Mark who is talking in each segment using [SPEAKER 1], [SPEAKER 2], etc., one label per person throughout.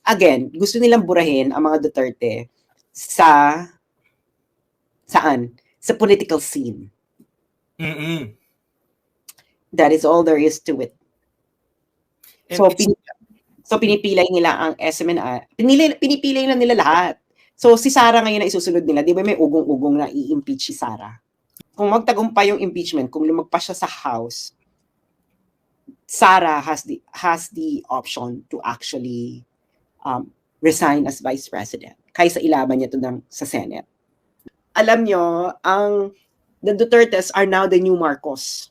[SPEAKER 1] again, gusto nilang burahin ang mga Duterte sa saan? Sa political scene.
[SPEAKER 2] Mm-mm.
[SPEAKER 1] That is all there is to it.
[SPEAKER 2] And
[SPEAKER 1] So pinipilay nila ang SMNI. Pinipilay na nila lahat. So si Sara ngayon na isusunod nila, di ba may ugong-ugong na i-impeach si Sara? Kung magtagumpay yung impeachment, kung lumagpas siya sa House, Sara has the option to actually resign as Vice President kaysa ilaban niya ito sa Senate. Alam nyo, the Dutertes are now the new Marcos.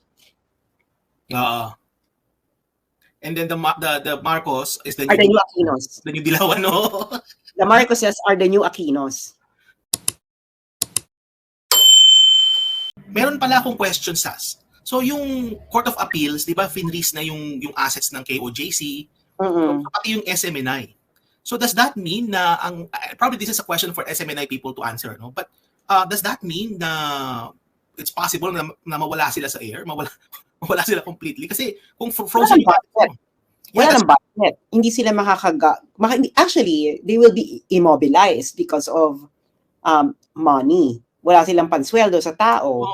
[SPEAKER 2] And then the Marcos is the
[SPEAKER 1] new Aquinos.
[SPEAKER 2] The new Dilawan, no?
[SPEAKER 1] The Marcoses are the new Aquinos.
[SPEAKER 2] Meron pala akong question, Sas. So yung Court of Appeals, di ba, finreeze na yung assets ng KOJC, pati yung SMNI. So does that mean na probably this is a question for SMNI people to answer, no? But does that mean na it's possible na mawala sila sa air, mawala sila completely? Kasi kung frozen
[SPEAKER 1] wala ng budget. Hindi sila actually, they will be immobilized because of money. Wala silang pansweldo sa tao.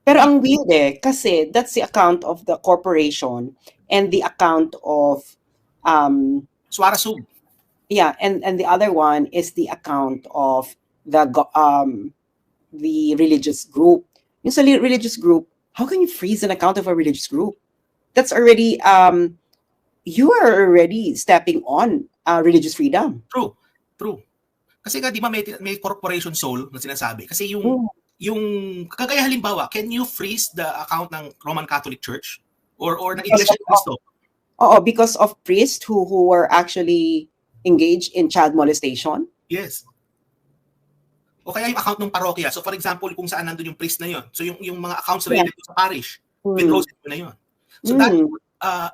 [SPEAKER 1] Pero ang weird kasi that's the account of the corporation and the account of
[SPEAKER 2] Suara Sub.
[SPEAKER 1] Yeah, and the other one is the account of the religious group. Yung sa religious group, how can you freeze an account of a religious group? That's already you are already stepping on religious freedom.
[SPEAKER 2] True. Kasi nga di ba may corporation soul na sinasabi? Kasi yung kagaya halimbawa, can you freeze the account ng Roman Catholic Church or ng Iglesia ni Cristo?
[SPEAKER 1] Oo, because of priests who were actually engaged in child molestation.
[SPEAKER 2] Yes. O kaya yung account ng parokya. So for example, kung saan nandun yung priest na yon. So yung mga accounts related sa parish, pinrose na yon. So that would,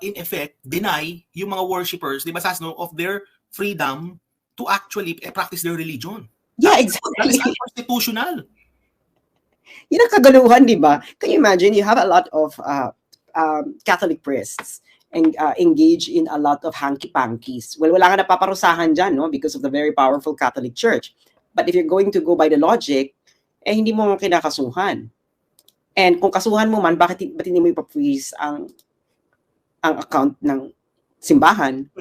[SPEAKER 2] in effect, deny yung mga worshippers, di ba, Sasno, of their freedom to actually practice their religion.
[SPEAKER 1] Yeah, exactly.
[SPEAKER 2] That is unconstitutional.
[SPEAKER 1] Yun ang kagaluhan, di ba? Can you imagine, you have a lot of Catholic priests and engage in a lot of hanky-pankies. Well, wala ka napaparusahan dyan, no? Because of the very powerful Catholic Church. But if you're going to go by the logic, hindi mo kinakasuhan. And kung kasuhan mo man, bakit hindi mo ipa-freeze ang account ng simbahan?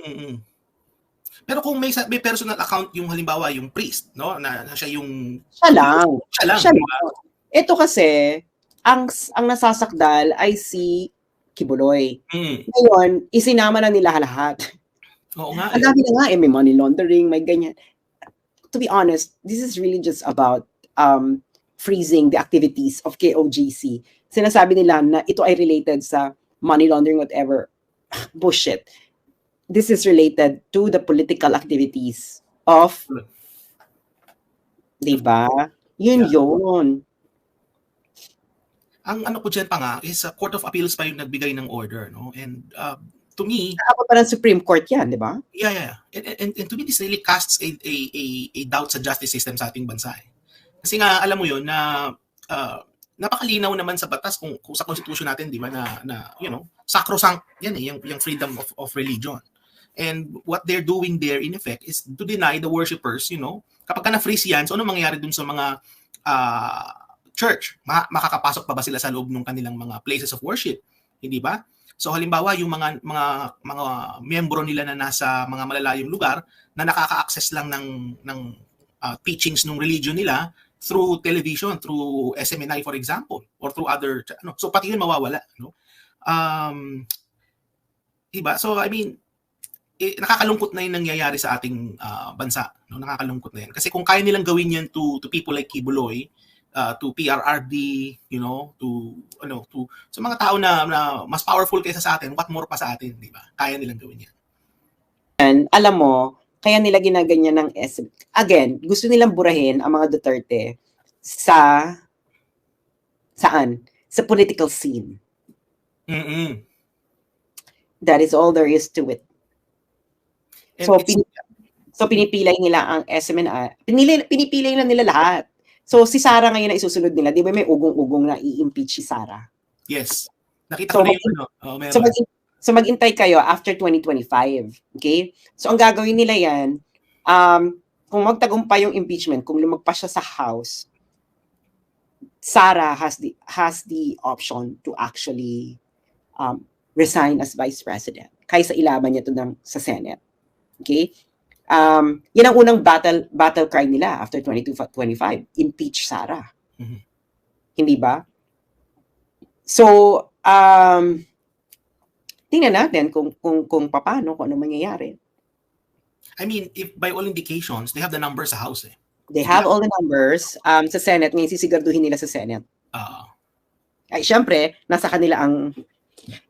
[SPEAKER 2] Pero kung may personal account yung halimbawa yung priest, no, na siya yung
[SPEAKER 1] siya lang.
[SPEAKER 2] Diba?
[SPEAKER 1] Ito kasi ang nasasakdal ay si Kibuloy. Ngayon, isinama na nila lahat.
[SPEAKER 2] Oo nga.
[SPEAKER 1] Ang dami na nga, may money laundering, may ganyan. To be honest, this is really just about freezing the activities of KOJC. Sinasabi nila na ito ay related sa money laundering, whatever. Bullshit. This is related to the political activities of, diba? Yun.
[SPEAKER 2] Ang ano ko dyan pa nga is Court of Appeals pa yung nagbigay ng order, no? And to me,
[SPEAKER 1] parang Supreme Court yan, di ba?
[SPEAKER 2] Yeah. And to me, this really casts a doubt sa justice system sa ating bansa. Kasi nga, alam mo yun, na napakalinaw naman sa batas kung sa constitution natin, di ba, na you know, sacrosanct yan yung freedom of religion. And what they're doing there, in effect, is to deny the worshippers, you know, kapag ka na-freeze yan, so ano mangyayari dun sa mga church? Makakapasok pa ba sila sa loob ng kanilang mga places of worship? Hindi ba? So halimbawa, yung mga miyembro nila na nasa mga malalayong lugar na nakaka-access lang ng teachings ng religion nila through television, through SMNI for example, or through other so pati yun mawawala, no? Diba? So I mean, nakakalungkot na 'yung nangyayari sa ating bansa, no? Nakakalungkot na 'yan. Kasi kung kaya nilang gawin 'yan to people like Kibuloy, to PRRD, you know, to sa mga tao na mas powerful kaysa sa atin, what more pa sa atin, di ba? Kaya nilang gawin 'yan.
[SPEAKER 1] And alam mo, kaya nila ginaganyan ng again, gusto nilang burahin ang mga Duterte saan? Sa political scene. That is all there is to it. So pinipilay nila ang SMNI. Pinipilay na nila lahat. So si Sara ngayon na isusunod nila, di ba may ugong-ugong na i-impeach si Sara?
[SPEAKER 2] Yes. Nakita ko na yun, no?
[SPEAKER 1] So maghintay kayo after 2025. Okay? So ang gagawin nila yan, kung magtagumpay yung impeachment, kung lumagpas siya sa House, Sara has the option to actually resign as Vice President kaysa ilaban niya to sa Senate. Okay? Yan ang unang battle cry nila after 2025. Impeach Sara.
[SPEAKER 2] Mhm.
[SPEAKER 1] Hindi ba? So, tingnan natin kung paano, kung ano mangyayari.
[SPEAKER 2] I mean, if by all indications, they have the numbers sa House eh.
[SPEAKER 1] They have all the numbers sa Senate. Ngayon, sisiguraduhin nila sa Senate. Ay, syempre, nasa kanila ang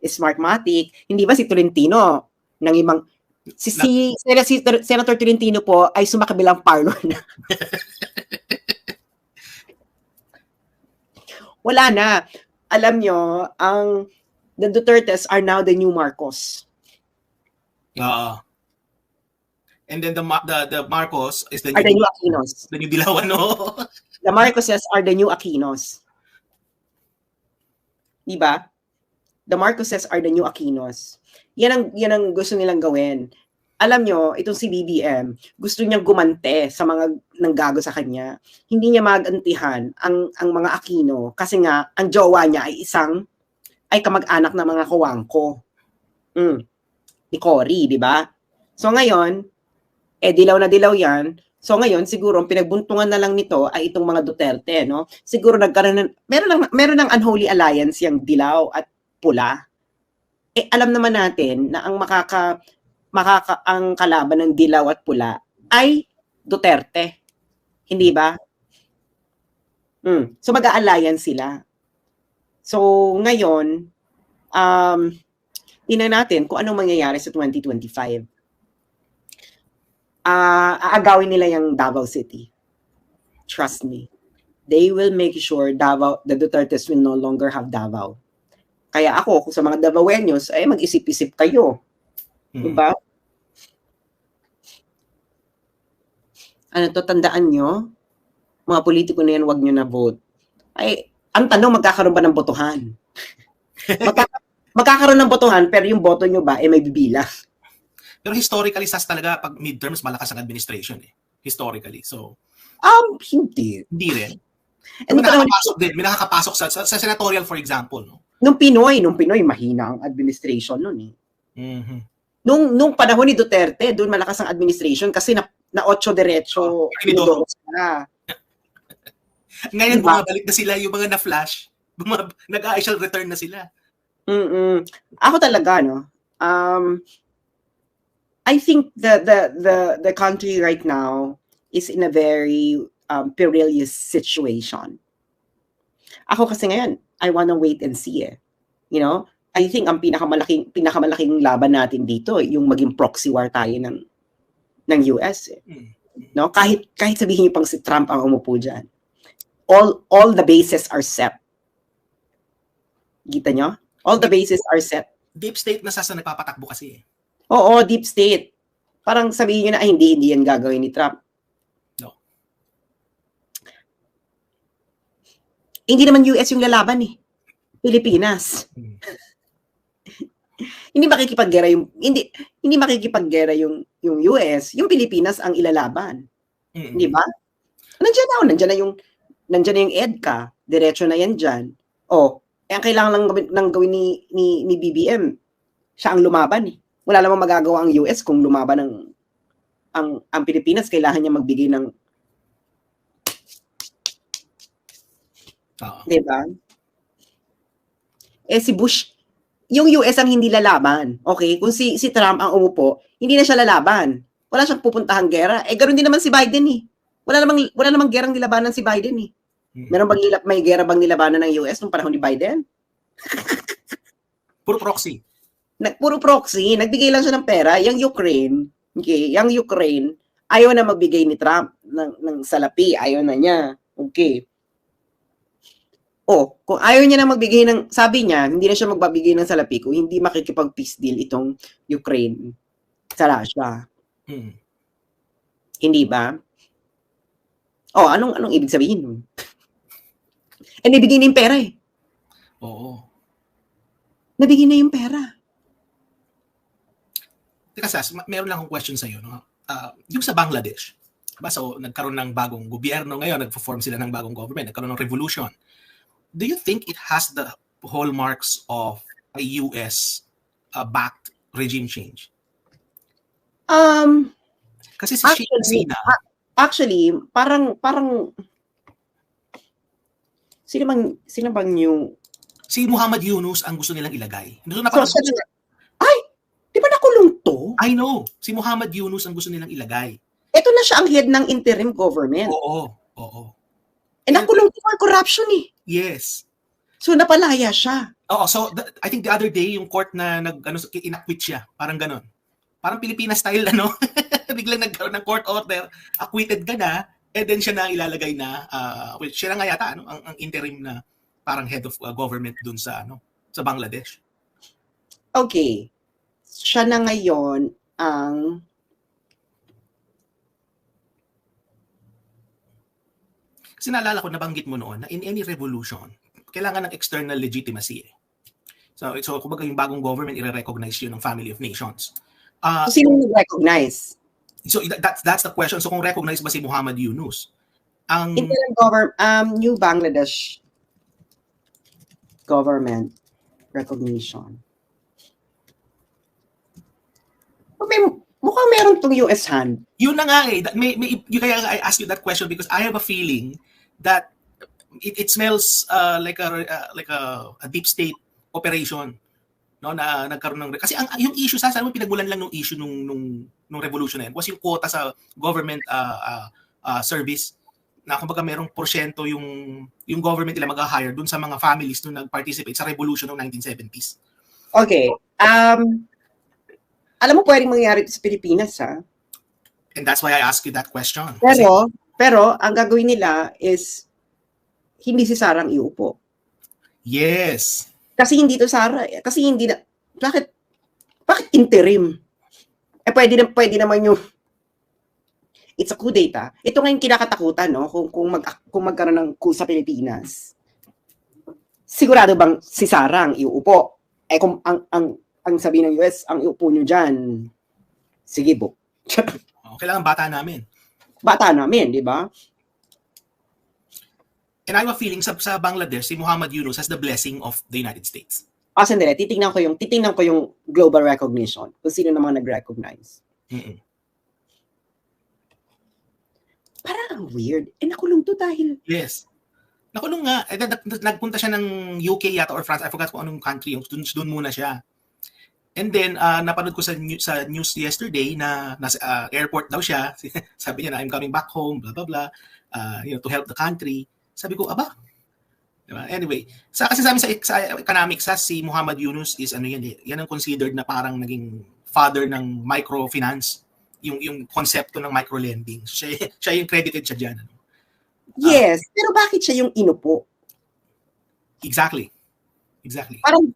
[SPEAKER 1] Smartmatic. Hindi ba si Tolentino, ng ibang, Senator Tolentino po ay sumakabilang parlor na. Wala na. Alam nyo, the Dutertes are now the new Marcos.
[SPEAKER 2] And then the Marcos is the
[SPEAKER 1] new Aquinos.
[SPEAKER 2] The new Dilawan, no?
[SPEAKER 1] The Marcoses are the new Aquinos. Diba? The Marcoses are the new Aquinos. Yan ang gusto nilang gawin. Alam nyo, itong si BBM, gusto niyang gumante sa mga nanggago sa kanya. Hindi niya magantihan ang mga Aquino kasi nga, ang jowa niya ay kamag-anak ng mga kuwangko. Ni Cory, di ba? So ngayon, dilaw na dilaw yan. So ngayon, siguro, ang pinagbuntungan na lang nito ay itong mga Duterte, no? Siguro nagkaroon meron ng unholy alliance yung dilaw at pula. Alam naman natin na ang ang kalaban ng dilaw at pula ay Duterte. Hindi ba? So mag-a-alliance sila. So ngayon, tingnan natin kung anong mangyayari sa 2025. Aagawin nila yung Davao City. Trust me. They will make sure the Dutertes will no longer have Davao. Kaya ako, kung sa mga Davaoenos, ay mag-isip-isip kayo. Diba? Ano to, tandaan nyo? Mga politiko na yan, wag nyo na vote. Ay, ang tanong, magkakaroon ba ng botohan? Magkakaroon ng botohan, pero yung boto nyo ba, may bibilang.
[SPEAKER 2] Pero historically, SAS talaga, pag midterms, malakas ang administration eh. Historically. So,
[SPEAKER 1] hindi.
[SPEAKER 2] Hindi rin. May nakakapasok sa senatorial, for example, no?
[SPEAKER 1] Nung Pinoy, mahina ang administration nun eh.
[SPEAKER 2] Mm-hmm.
[SPEAKER 1] Nung panahon ni Duterte, doon malakas ang administration kasi na 8 diretso.
[SPEAKER 2] Ngayon, bumabalik na sila yung mga na-flash. Nag-initial return na sila.
[SPEAKER 1] Ako talaga, no? I think the country right now is in a very perilous situation. Ako kasi ngayon, I wanna wait and see eh. You know, I think ang pinakamalaking laban natin dito yung maging proxy war tayo ng US eh. No, kahit sabihin niyo pang si Trump ang umupo diyan. All the bases are set. Kita nyo? All the bases are set.
[SPEAKER 2] Deep state na sasa nagpapatakbo kasi eh.
[SPEAKER 1] Oo, deep state. Parang sabihin niyo na hindi yan gagawin ni Trump.
[SPEAKER 2] No.
[SPEAKER 1] Hindi naman US yung lalaban eh. Pilipinas. Hindi makikipaggera yung US, yung Pilipinas ang ilalaban. Di ba? Nandiyan na yung EDCA, diretso na yan diyan. Ang kailangan lang gawin ni BBM, siya ang lumaban eh. Wala namang magagawa ang US kung lumaban ang Pilipinas, kailangan niya magbigay ng di ba? Si Bush, yung US ang hindi lalaban. Okay? Kung si Trump ang umupo, hindi na siya lalaban. Wala siyang pupuntahang gera. Ganoon din naman si Biden eh. Wala namang gerang nilabanan si Biden eh. May gera bang nilabanan ng US nung panahon ni Biden?
[SPEAKER 2] Puro proxy.
[SPEAKER 1] Puro proxy. Nagbigay lang siya ng pera. Yung Ukraine, ayaw na magbigay ni Trump ng salapi. Ayaw na niya. Okay. Kung ayaw niya na magbigay sabi niya, hindi na siya magbabigay ng salapi kung hindi makikipag-peace deal itong Ukraine sa Russia. Hindi ba? Anong ibig sabihin nun? Nabigay na yung pera eh.
[SPEAKER 2] Oo.
[SPEAKER 1] Nabigay na yung pera.
[SPEAKER 2] Teka, Sas, meron lang akong question sa'yo. No? Yung sa Bangladesh, diba? So, nagkaroon ng bagong gobyerno ngayon, nagpo-form sila ng bagong government, nagkaroon ng revolution. Do you think it has the hallmarks of a US backed regime change? Kasi si Sheikh Hasina,
[SPEAKER 1] Actually, parang sino bang yung
[SPEAKER 2] si Muhammad Yunus ang gusto nilang ilagay.
[SPEAKER 1] ay, di ba nakulong to?
[SPEAKER 2] I know. Si Muhammad Yunus ang gusto nilang ilagay.
[SPEAKER 1] Ito na siya ang head ng interim government.
[SPEAKER 2] Oo.
[SPEAKER 1] Eh, nakulong for corruption eh.
[SPEAKER 2] Yes.
[SPEAKER 1] So, napalaya siya.
[SPEAKER 2] Oo, so I think the other day, yung court na inacquit siya. Parang ganon. Parang Pilipinas style, ano? Biglang nagkaroon ng court order, acquitted ka na, and then siya na ilalagay na, siya na nga yata, ano, ang interim na parang head of government dun sa, sa Bangladesh.
[SPEAKER 1] Okay. Siya na ngayon ang
[SPEAKER 2] kasi naalala ko, nabanggit mo noon na in any revolution, kailangan ng external legitimacy. So kumbaga yung bagong government, i-recognize yun ng Family of Nations.
[SPEAKER 1] So, sino nag-recognize?
[SPEAKER 2] So that's the question. So kung recognize ba si Muhammad Yunus? Ang
[SPEAKER 1] interim government, New Bangladesh government recognition. Mukhang meron tong US hand.
[SPEAKER 2] Yun na nga eh. Kaya I ask you that question because I have a feeling that it smells like a deep state operation, no, na nagkaroon ng kasi yung issue sa mo pinagmulan lang ng issue nung revolution na yan was yung quota sa government service na kumbaga merong porsyento yung government nila mag-hire dun sa mga families nung nag-participate sa revolution ng 1970s.
[SPEAKER 1] Okay. Alam mo pwedeng mangyari ito sa Pilipinas, ha?
[SPEAKER 2] And that's why I ask you that question.
[SPEAKER 1] Pero ang gagawin nila is hindi si Sara ang iupo.
[SPEAKER 2] Yes.
[SPEAKER 1] Kasi hindi to Sara. Kasi hindi na bakit interim? Eh pwede naman yung it's a coup d'etat. Ito nga yung kinakatakutan, no? Kung magkaroon ng coup sa Pilipinas. Sigurado bang si Sara ang iuupo? Eh kung ang sabi ng US, ang iupo nyo dyan, sige po.
[SPEAKER 2] Kailangan bata namin.
[SPEAKER 1] Bata namin, di ba?
[SPEAKER 2] And I have a feeling sa Bangladesh, si Muhammad Yunus has the blessing of the United States.
[SPEAKER 1] Sandali, titingnan ko yung global recognition, kung sino namang nag-recognize. Parang ang weird. Nakulong to dahil...
[SPEAKER 2] Yes. Nakulong nga. Nagpunta siya ng UK yata or France. I forgot kung anong country. Doon muna siya. And then, napanood ko sa news yesterday na nasa airport daw siya. Sabi niya na, I'm coming back home, blah, blah, blah, to help the country. Sabi ko, aba? Diba? Anyway, kasi sa economics, si Muhammad Yunus is yan ang considered na parang naging father ng microfinance. Yung konsepto ng microlending. Siya yung credited siya dyan.
[SPEAKER 1] Yes, pero bakit siya yung inupo?
[SPEAKER 2] Exactly.
[SPEAKER 1] Parang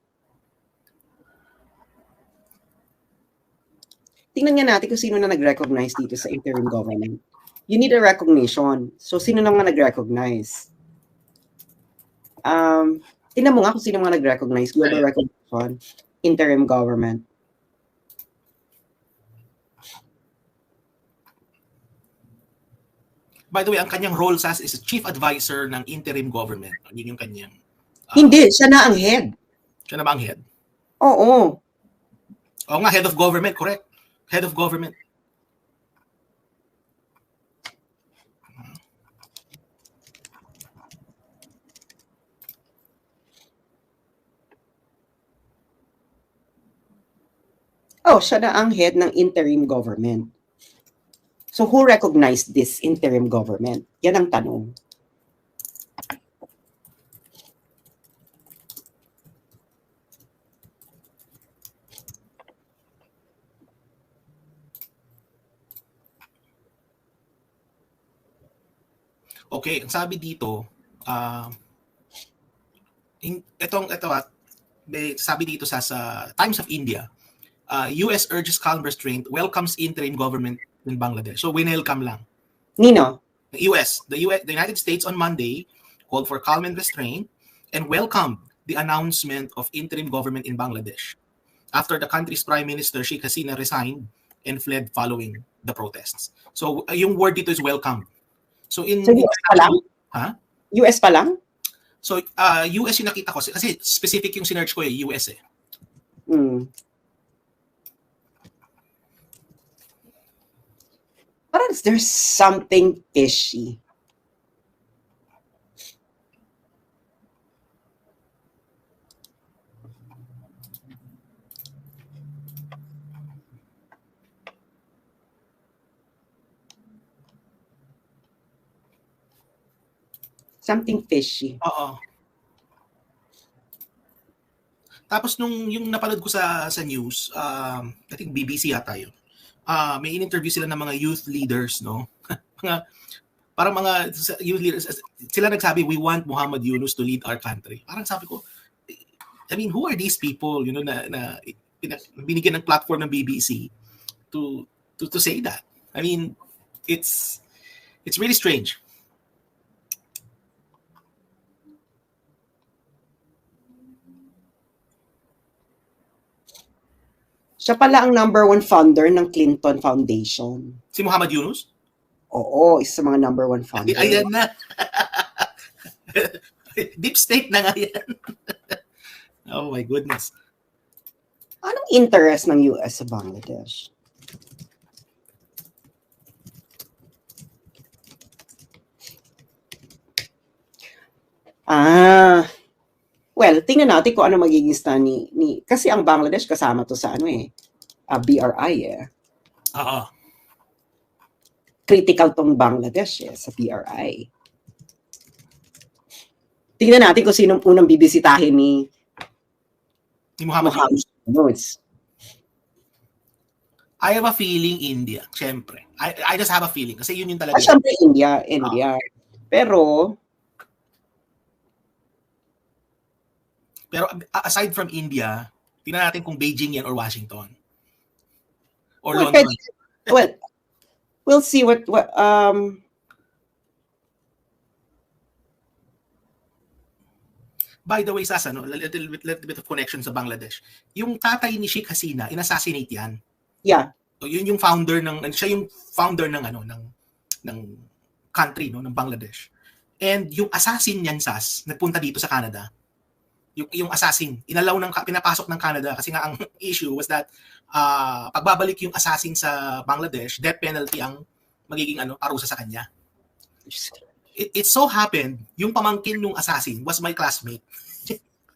[SPEAKER 1] tingnan nga natin kung sino na nag-recognize dito sa interim government. You need a recognition. So, sino na nga nag-recognize? Tingnan mo nga kung sino nga nag-recognize. Global recognition, interim government.
[SPEAKER 2] By the way, ang kanyang role is a chief advisor ng interim government. Yun yung kanyang...
[SPEAKER 1] Hindi, siya na ang head.
[SPEAKER 2] Siya na ba ang head?
[SPEAKER 1] Oo.
[SPEAKER 2] Oo nga, head of government, correct. Head of government.
[SPEAKER 1] Siya na ang head ng interim government. So, who recognized this interim government? Yan ang tanong.
[SPEAKER 2] Okay, ang sabi dito, sabi dito sa Times of India, US urges calm restraint, welcomes interim government in Bangladesh. So, winelcome lang.
[SPEAKER 1] Nino?
[SPEAKER 2] The United States on Monday called for calm and restraint and welcomed the announcement of interim government in Bangladesh. after the country's Prime Minister, Sheikh Hasina, resigned and fled following the protests. So, yung word dito is welcome. So,
[SPEAKER 1] US pa lang?
[SPEAKER 2] Ha?
[SPEAKER 1] US pa lang?
[SPEAKER 2] So, US yung nakita ko. Kasi specific yung sinearch ko US eh.
[SPEAKER 1] Parang there's something fishy. Something fishy.
[SPEAKER 2] Oo. Tapos yung napanood ko sa news, I think BBC yata yun. May in-interview sila ng mga youth leaders, no? Parang mga youth leaders, sila nagsabi, we want Muhammad Yunus to lead our country. Parang sabi ko, I mean, who are these people, na binigyan ng platform ng BBC to say that? I mean, it's really strange.
[SPEAKER 1] Siya pala ang number 1 founder ng Clinton Foundation.
[SPEAKER 2] Si Muhammad Yunus?
[SPEAKER 1] Oo, isa sa mga number 1 founder.
[SPEAKER 2] Ayan na. Deep state na nga yan. Oh my goodness.
[SPEAKER 1] Anong interest ng US sa Bangladesh? Well, tingnan natin kung ano magiging stand ni kasi ang Bangladesh kasama to sa BRI
[SPEAKER 2] Oo.
[SPEAKER 1] Critical tong Bangladesh sa BRI. Tingnan natin kung sinong unang bibisitahin ni
[SPEAKER 2] Muhammad
[SPEAKER 1] Yunus.
[SPEAKER 2] I have a feeling India, syempre. I just have a feeling kasi yun yung talaga.
[SPEAKER 1] Syempre India. Pero aside from India, tingnan natin kung Beijing yan or Washington. Or London. Well, we'll see what
[SPEAKER 2] By the way, Sasa, little bit of connection sa Bangladesh. Yung tatay ni Sheikh Hasina, inassassinate yan.
[SPEAKER 1] Yeah.
[SPEAKER 2] So, yun yung founder siya yung founder ng country, ng Bangladesh. And yung assassin niyan, Sas, nagpunta dito sa Canada. Yung assassin, pinapasok ng Canada kasi nga ang issue was that pagbabalik yung assassin sa Bangladesh, death penalty ang magiging parusa sa kanya. It so happened, yung pamangkin ng assassin was my classmate.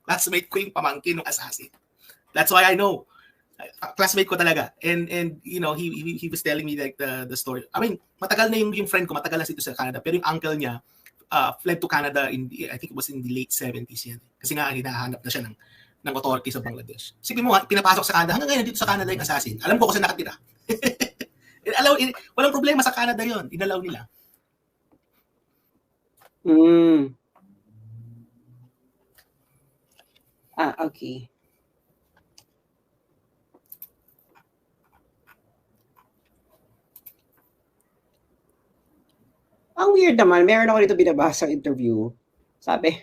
[SPEAKER 2] Classmate ko yung pamangkin ng assassin. That's why I know. Classmate ko talaga. And he was telling me like the story. I mean, matagal na yung friend ko, matagal na dito sa Canada, pero yung uncle niya fled to Canada I think it was in the late 70s yan. Kasi nga hinahanap na siya ng authority sa Bangladesh. Sipin mo, pinapasok sa Canada. Hanggang ngayon dito sa Canada yung assassin. Alam ko kasi nakatira. Walang problema sa Canada yon. Inalaw nila.
[SPEAKER 1] Okay. Ang weird naman, meron ako dito binabasa sa interview. Sabi,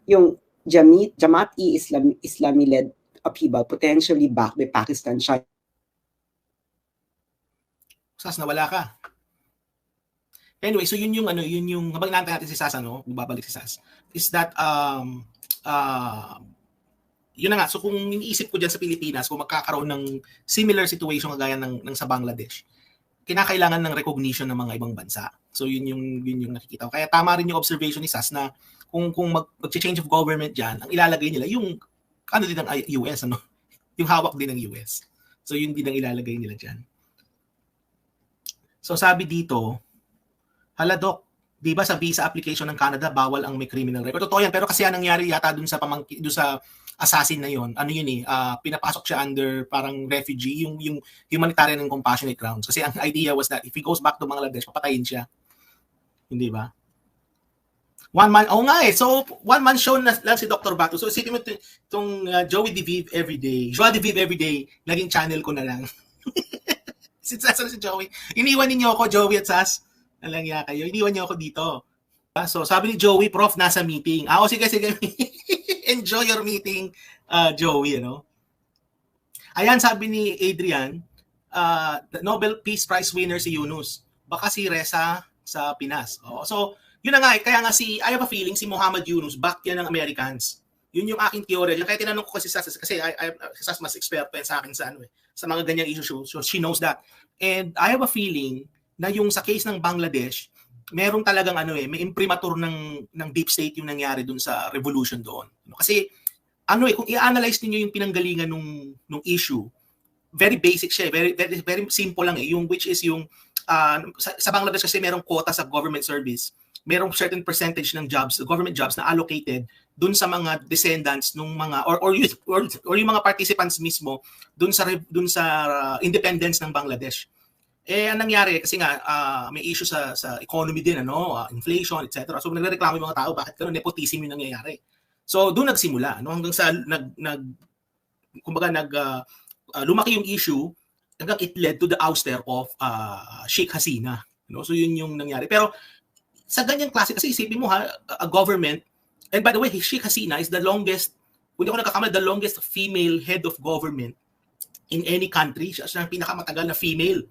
[SPEAKER 1] yung Jamaat-e-Islami-led upheaval potentially backed by Pakistan, China.
[SPEAKER 2] Sas, nawala ka. Anyway, so yun yung habang inaantay natin si Sas, babalik si Sas, is that yun na nga, so kung iniisip ko dyan sa Pilipinas, kung magkakaroon ng similar situation kagaya ng sa Bangladesh, kinakailangan ng recognition ng mga ibang bansa. So yun yung nakikita ko. Kaya tama rin yung observation ni Sas na kung mag-change of government dyan, ang ilalagay nila yung din ng US, yung hawak din ng US. So yun din ang ilalagay nila dyan. So sabi dito, hala Doc, di ba sa visa application ng Canada, bawal ang may criminal record? Totoo yan, pero kasi ang nangyari yata dun sa assassin na yun, pinapasok siya under parang refugee, yung humanitarian and compassionate grounds. Kasi ang idea was that if he goes back to Bangladesh, papatayin siya. Hindi ba? One man show na lang si Dr. Batu. So isipin mo itong Joey DeVive Everyday. Joey DeVive Everyday, naging channel ko na lang. Si Joey. Iniwan ninyo ako, Joey at Sas. Nalangya kayo. Iniwan niyo ako dito. So sabi ni Joey, Prof, nasa meeting. Sige. Enjoy your meeting, Joey, Ayan, sabi ni Adrian, the Nobel Peace Prize winner si Yunus. Baka si Reza sa Pinas. So, yun na nga, kaya nga I have a feeling si Muhammad Yunus, back yan ng Americans. Yun yung aking teorya. Kaya tinanong ko kasi Sas, kasi Sas mas eksperto yan sa akin sa sa mga ganyang issues. So she knows that. And I have a feeling na yung sa case ng Bangladesh, meron talagang may imprimatur ng deep state yung nangyari dun sa revolution doon. Kasi kung i-analyze niyo yung pinanggalingan nung issue, very basic siya, very very very simple lang yung which is yung sa Bangladesh kasi merong quota sa government service. Merong certain percentage ng jobs, government jobs na allocated dun sa mga descendants nung mga or yung mga participants mismo dun sa independence ng Bangladesh. Ang nangyari kasi nga may issue sa economy din inflation, etc. So nagrereklamo yung mga tao bakit gano'n, nepotism yung nangyayari. So doon nagsimula hanggang sa lumaki yung issue hanggang it led to the ouster of Sheikh Hasina. So yun yung nangyari. Pero sa ganyang klase kasi isipin mo a government. And by the way, Sheikh Hasina is the longest, kung hindi ako nagkakamali, the longest female head of government in any country. Siya ang pinakamatagal na female.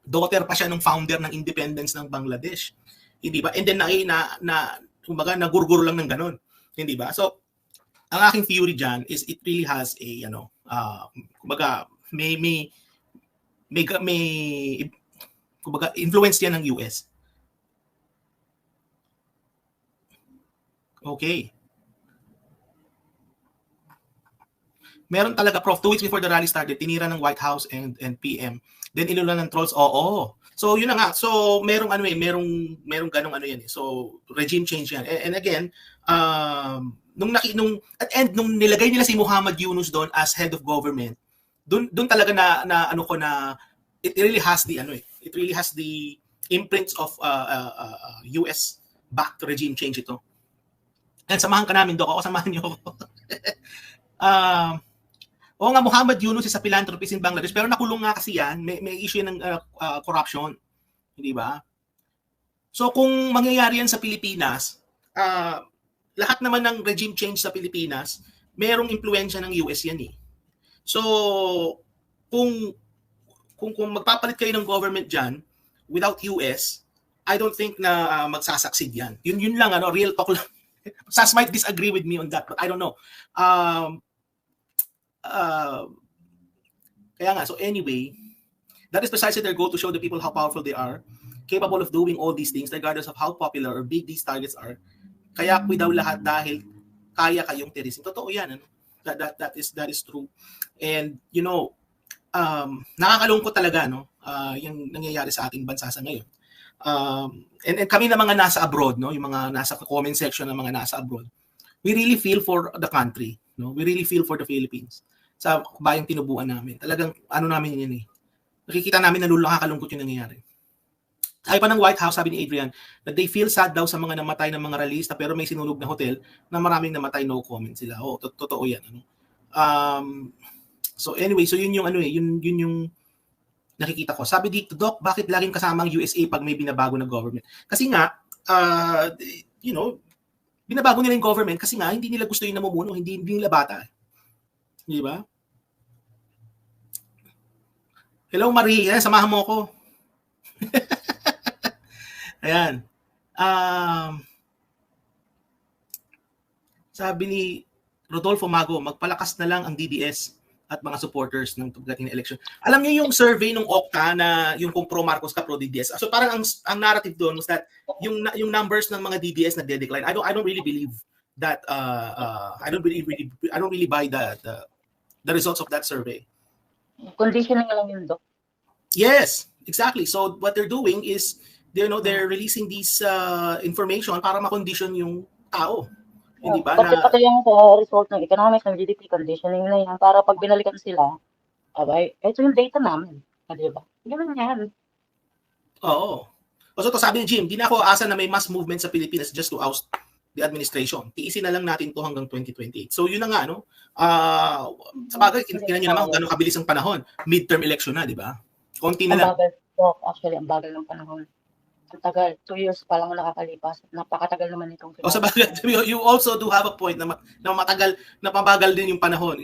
[SPEAKER 2] Daughter pa siya ng founder ng independence ng Bangladesh. Hindi ba? And then kumbaga nagurgur lang ng ganun. Hindi ba? So, ang aking theory dyan is it really has a, kumbaga, may kumbaga, influence yan ng US. Okay. Meron talaga, Prof, 2 weeks before the rally started, tinira ng White House and PM. Then inulan ng trolls, oo. So yun na nga. So merong ganong yan eh. So regime change yan. And again, nung nilagay nila si Muhammad Yunus doon as head of government, doon talaga na it really has the imprints of US backed regime change ito. And samahan ka namin, Doc. Samahan niyo ako. Oo nga, Muhammad Yunus is a philanthropist in Bangladesh, pero nakulong nga kasi yan. May issue ng corruption. Hindi ba? So kung mangyayari yan sa Pilipinas, lahat naman ng regime change sa Pilipinas, merong impluensya ng US yan eh. So kung magpapalit kayo ng government dyan, without US, I don't think na magsasucceed yan. Yun lang, real talk lang. Sas might disagree with me on that, but I don't know. Kaya nga, so anyway, that is precisely their goal, to show the people how powerful they are, capable of doing all these things regardless of how popular or big these targets are. Kaya daw lahat dahil kaya kayong tirisin. Totoo yan. That is true. And nakakalungkot talaga yung nangyayari sa ating bansa sa ngayon. And kami na mga nasa abroad, yung mga nasa comment section ng mga nasa abroad, we really feel for the country, we really feel for the Philippines sa bayang tinubuan namin. Talagang namin yan eh. Nakikita namin na nakakalungkot yung nangyayari. Sabi pa ng White House, sabi ni Adrian, that they feel sad daw sa mga namatay ng mga rallyista, pero may sinulog na hotel na maraming namatay, no comment sila. Totoo yan. So anyway, so yun yung nakikita ko. Sabi dito, Doc, bakit laging kasama ang USA pag may binabago na government? Kasi nga, binabago nila yung government kasi nga hindi nila gusto yung namumuno, hindi nila bata. Di ba? Hello, Marie. Samahan mo ako. Ayan. Sabi ni Rodolfo Mago, magpalakas na lang ang DDS at mga supporters ng pagdating na election. Alam niyo yung survey ng Okta na yung kung pro Marcos ka pro DDS. So parang ang narrative doon was that yung numbers ng mga DDS na decline. I don't really believe that I don't really buy the results of that survey.
[SPEAKER 3] Conditioning lang yun, Doc.
[SPEAKER 2] Yes, exactly. So what they're doing is they're releasing this information para ma-condition yung tao. Hindi ba?
[SPEAKER 3] Pati yung sa result ng economics, ng GDP, conditioning na yan, para pag binalikan sila, ito yung data namin. Di ba? Ganun yan.
[SPEAKER 2] Oo. So sabi ni Jim, di na ako asa na may mass movement sa Pilipinas just to oust the administration. Tiisin na lang natin to hanggang 2028. So yun na nga, sa bagay, kinan nyo naman kung gano'ng kabilis ang panahon. Midterm election na, di ba? Konti na lang.
[SPEAKER 3] Actually, ang bagal ng panahon. Ang tagal, 2 years pa lang nakakalipas. Napakatagal naman itong
[SPEAKER 2] sa bagay, you also do have a point na matagal, na pabagal din yung panahon.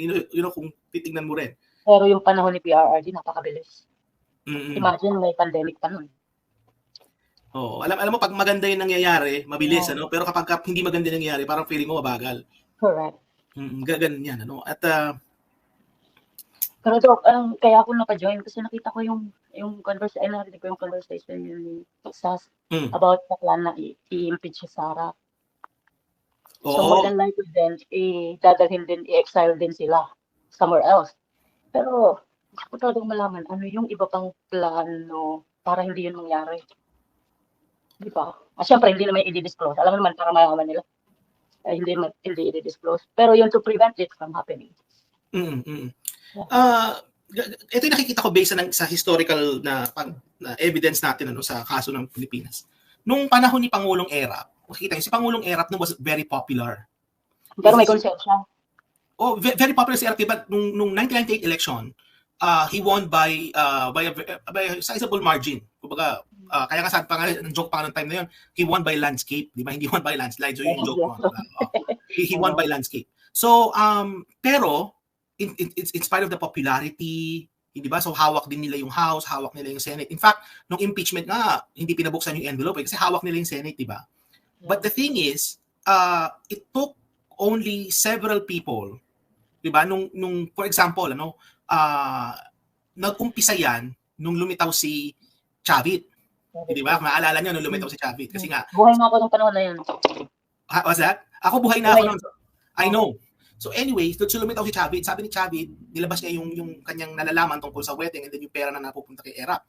[SPEAKER 2] Kung titignan mo rin.
[SPEAKER 3] Pero yung panahon ni PRRD, napakabilis.
[SPEAKER 2] Mm.
[SPEAKER 3] Imagine, may pandemic pa nun.
[SPEAKER 2] Oo, alam mo pag maganda 'yung nangyayari, mabilis
[SPEAKER 3] Oo.
[SPEAKER 2] ano, pero kapag hindi maganda 'yung nangyayari, parang feeling mo mabagal.
[SPEAKER 3] Correct.
[SPEAKER 2] Ganun 'yan ano. At
[SPEAKER 3] Pero Doc, kaya ako naka-join kasi nakita ko yung narinig ko yung conversation yun ni Sas
[SPEAKER 2] mm,
[SPEAKER 3] about sa plan na i-impeach si Sara. So more
[SPEAKER 2] oo,
[SPEAKER 3] than likely din, dadalhin din, i-exile din sila somewhere else. Pero gusto ko talagang malaman ano yung iba pang plano para hindi yun mangyari. Di ba? Siyempre, hindi naman i-disclose. Alam mo naman, para malaman nila. Hindi i-disclose. Pero yun to prevent it from happening.
[SPEAKER 2] mm, mm.
[SPEAKER 3] Yeah.
[SPEAKER 2] Ito yung nakikita ko based sa historical na evidence natin ano sa kaso ng Pilipinas. Nung panahon ni Pangulong Erap, makikita niyo si Pangulong Erap was very popular.
[SPEAKER 3] Pero may konsensya.
[SPEAKER 2] Oh, very popular si Erap, but nung 1998 election, he won by a sizable margin. Kumbaga, kaya nga sabi pa nga, ang joke pa nga ng time na yun, he won by landscape, di ba? Hindi won by landslide, so yung joke mo. He won by landscape. So, pero, in spite of the popularity, di ba? So, hawak din nila yung House, hawak nila yung Senate. In fact, nung impeachment nga, hindi pinabuksan yung envelope kasi hawak nila yung Senate, di ba? But the thing is, it took only several people, di ba? Nung for example, nag-umpisa yan nung lumitaw si Chavit. Di ba? Maalala nyo nung lumitaw si Chavit. Kasi nga,
[SPEAKER 3] buhay na ako ng panahon na yun.
[SPEAKER 2] What's that? Ako buhay na ako nun. I know. So anyway, so lumitaw si Chavit. Sabi ni Chavit, nilabas niya yung kanyang nalalaman tungkol sa wedding and then yung pera na napupunta kay Erap.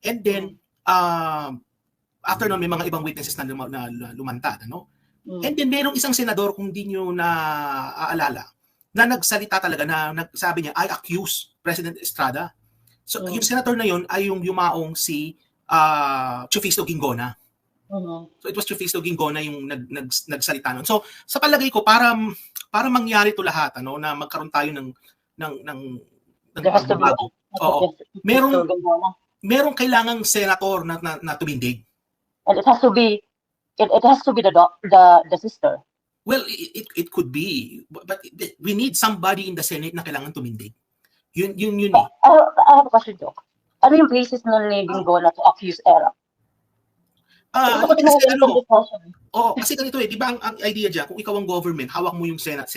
[SPEAKER 2] And then, after nun, may mga ibang witnesses na lumantad. Ano? And then, merong isang senador, kung di nyo naaalala, na nagsalita talaga na nagsabi niya, I accuse President Estrada. So, yung senator na yun ay yung yumaong si Chufisto Ginggona. So, it was Chufisto Ginggona yung nagsalita nun. So, sa palagay ko, para mangyari to lahat, na magkaroon tayo ng pagbabago. Oo. Merong kailangang senator na tumindig.
[SPEAKER 3] And it has to be the sister.
[SPEAKER 2] Well, it could be, but we need somebody in the Senate na kailangan tumindig. Yun eh.
[SPEAKER 3] I have a question, Doc. Ano yung basis ng Ginggona to accuse Erap?
[SPEAKER 2] Kasi ganito eh, di ba ang idea dyan, kung ikaw ang government, hawak mo yung Senate,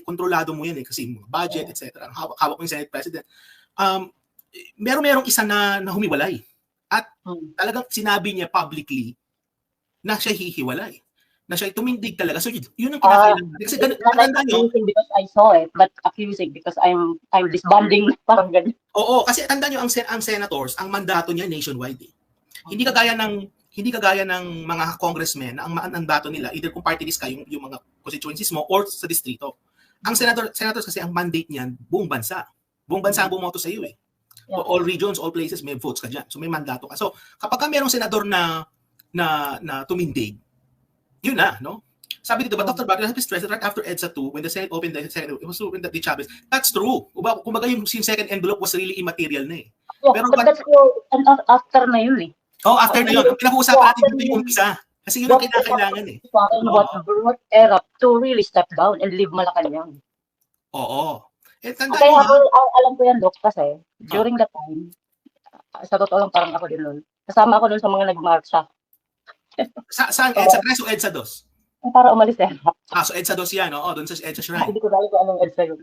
[SPEAKER 2] kontrolado mo yan eh, kasi mga budget, etc. Hawak mo yung Senate President. Merong isa na humiwalay. At talagang sinabi niya publicly na siya hihiwalay. Na siya tumindig talaga. So, yun ang kinakailangan. Kasi tandaan nyo.
[SPEAKER 3] Because I saw it, but accusing because I'm disbanding. Parang ganyan.
[SPEAKER 2] Oo, kasi tandaan nyo, ang senators, ang mandato niya nationwide eh. Hindi kagaya ng mga congressmen na ang mandato nila, either kung party list ka, yung mga constituencies mo, or sa distrito. Ang senators kasi, ang mandate niyan, buong bansa. Buong bansa ang bumoto sa iyo eh. Yeah. All regions, all places, may votes ka dyan. So, may mandato ka. So, kapag merong senador na tumindig, yun na, no? Sabi dito, but Dr. Bagner has been stressed right after EDSA 2, when the Senate opened the Senate, it was opened the Chavez. That's true. Kumbaga yung second envelope was really immaterial na eh.
[SPEAKER 3] Yeah, pero that's and after na yun eh.
[SPEAKER 2] After na yun. Pinag-uusapan natin dito yung umpisa. Kasi yun ang kinakailangan eh.
[SPEAKER 3] What Erap to really step down and leave Malacanang.
[SPEAKER 2] Oo.
[SPEAKER 3] Kaya alam ko yan, Doc, kasi during that time, sa totoo lang parang ako din nun. Kasama ako nun sa mga nagmarcha.
[SPEAKER 2] Saan? EDSA 3 o EDSA 2?
[SPEAKER 3] Para umalis eh.
[SPEAKER 2] So EDSA 2 yan, doon sa EDSA Shrine.
[SPEAKER 3] Hindi ko dahil kung anong EDSA yun.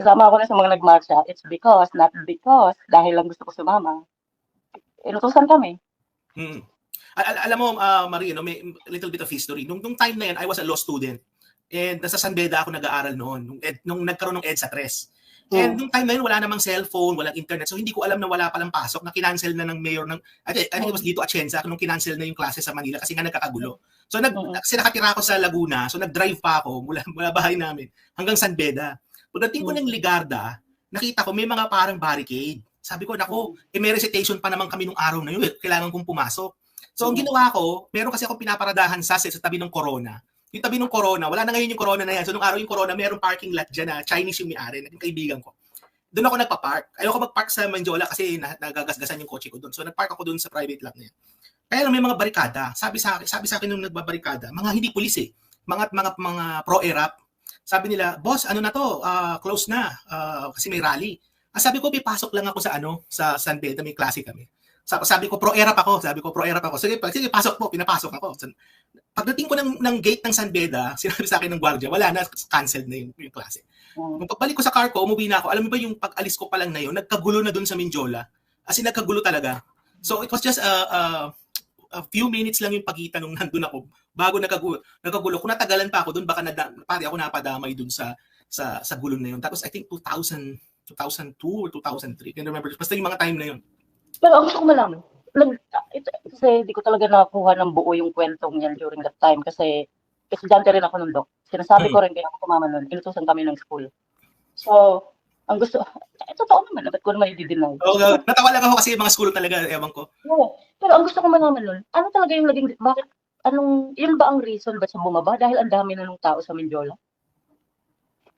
[SPEAKER 3] Kasama ako na sa mga nagmarcha. It's not because, dahil lang gusto ko sumama. Inutusan kami.
[SPEAKER 2] Alam mo, Marie, may little bit of history. Nung time na yan, I was a law student. And nasa San Beda ako nag-aaral noon, nung nagkaroon ng EDSA 3. And nung time na yun, wala namang cellphone, walang internet. So hindi ko alam na wala palang pasok, na kinancel na ng mayor ng, I think it was dito Atienza, nung kinancel na yung klase sa Manila kasi nga nagkakagulo. So kasi nakatira ako sa Laguna, so nag-drive pa ako mula bahay namin hanggang San Beda. Pagdating ko ng Ligarda, nakita ko may mga parang barricade. Sabi ko, nako, may recitation pa naman kami nung araw na yun. Kailangan kong pumasok. So ang ginawa ko, meron kasi ako pinaparadahan sa tabi ng Corona. Yung tabi ng Corona, wala na ngayon yung Corona na yan. So nung araw yung Corona, mayroong parking lot dyan na Chinese yung may-ari, naging kaibigan ko. Doon ako nagpa-park. Ayoko mag-park sa Manjola kasi nagagasgasan yung kotse ko doon. So nag-park ako doon sa private lot na yan. Kaya lang may mga barikada. Sabi sa akin nung nagbabarikada, mga hindi pulis eh. Mga pro-Erap. Sabi nila, boss, ano na to? Close na. Kasi may rally. Sabi ko, pasok lang ako sa San Beda, may klase kami. Sabi ko, pro-ERAP ako. Sige, pasok po, pinapasok ako. Pagdating ko ng gate ng San Beda, sinabi sa akin ng gwardiya, wala na, canceled na yung klase. Nung pagbalik ko sa car ko, umuwi na ako. Alam mo ba yung pag-alis ko pa lang na yun, nagkagulo na dun sa Mindiola. As in, nagkagulo talaga. So, it was just a few minutes lang yung pagitan nung nandun ako bago nagkagulo. Kung natagalan pa ako dun, baka pari ako napadamay dun sa gulong na yun. Tapos, I think 2002 or 2003. Can't remember. Basta yung mga time na yun.
[SPEAKER 3] Pero ang gusto ko malaman, kasi di ko talaga nakuha ng buo yung kwentong yan during that time kasi estudyante rin ako nung Doc. Sinasabi ko rin kaya ako kumama nun, inutusan kami ng school. So, ang gusto, totoo naman, ba't ko naman i-deny?
[SPEAKER 2] Natawa lang ako kasi yung mga school talaga, ewan ko.
[SPEAKER 3] Yeah. Pero ang gusto ko malaman nun, ano talaga yung naging, yun ba ang reason ba't siya bumaba? Dahil ang dami na ng tao sa Mindiola?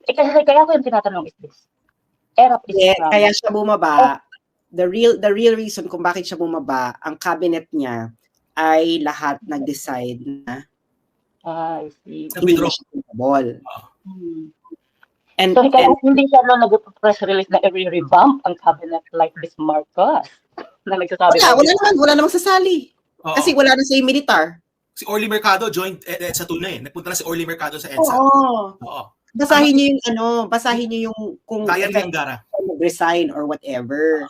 [SPEAKER 3] Kaya ko yung tinatanong is this. ERAP is
[SPEAKER 1] kaya siya bumaba. The real reason kung bakit siya bumaba, ang cabinet niya ay lahat nag-decide na
[SPEAKER 3] I see.
[SPEAKER 1] hindi na siya bumabol.
[SPEAKER 3] And kaya hindi siya nag-press release na i-revamp ang cabinet like this Marcos na nagsasabi.
[SPEAKER 1] Wala namang sasali. Kasi wala na sa militar.
[SPEAKER 2] Si Orly Mercado joined EDSA 2 na eh. Nagpunta na si Orly Mercado sa EDSA.
[SPEAKER 1] Oo. Basahin niyo yung kung
[SPEAKER 2] kaya rin Angara
[SPEAKER 1] resign or whatever.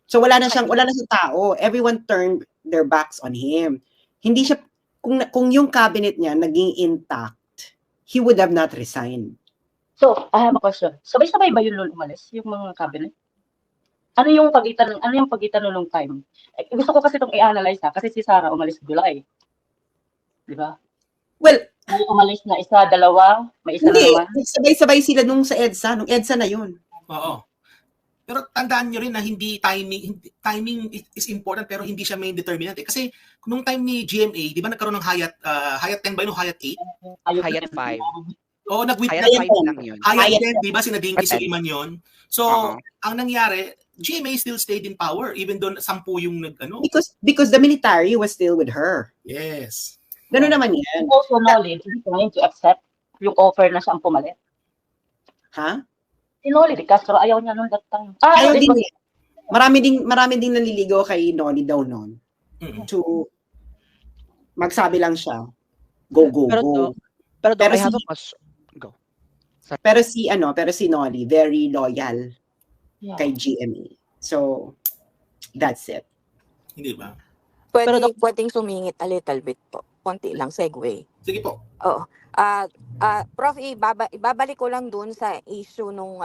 [SPEAKER 1] So wala na siyang tao. Everyone turned their backs on him. Hindi siya kung yung cabinet niya naging intact, he would have not resigned.
[SPEAKER 3] So, I have a question. Sabay-sabay ba yun nun umalis yung mga cabinet? Ano yung pagitan nung time? Gusto ko kasi itong i-analyze kasi si Sara umalis July. Di ba?
[SPEAKER 1] Well,
[SPEAKER 3] umalis na isa, dalawa, may isa
[SPEAKER 1] hindi,
[SPEAKER 3] naman.
[SPEAKER 1] Sabay-sabay sila nung EDSA na yun.
[SPEAKER 2] Oo. Pero tandaan nyo rin na timing is important pero hindi siya main determinant eh. Kasi nung time ni GMA, di ba nagkaroon ng Hayat 10 ba yun? Hayat 8?
[SPEAKER 4] Hayat 5.
[SPEAKER 2] Oo,
[SPEAKER 4] Hayat 5 lang yun.
[SPEAKER 2] Hayat 10, di ba? Sinadingki Suliman yun. So, ang nangyari, GMA still stayed in power even though 10 yung
[SPEAKER 1] Because the military was still with her.
[SPEAKER 2] Yes.
[SPEAKER 1] Ganun naman yan.
[SPEAKER 3] Also knowledge, hindi trying to accept yung offer na siyang pumalit.
[SPEAKER 1] Ha?
[SPEAKER 3] Si Noli de Castro, ayaw niya noon that time.
[SPEAKER 1] Ayaw din niya. Marami ding nanliligaw kay Noli daw noon. To magsabi lang siya, go. Pero si Noli, very loyal kay GMA. So, that's it.
[SPEAKER 2] Hindi ba?
[SPEAKER 5] Pwedeng sumingit a little bit po. Konti lang, segue.
[SPEAKER 2] Sige po.
[SPEAKER 5] Oo. Prof, ibabalik ko lang dun sa issue nung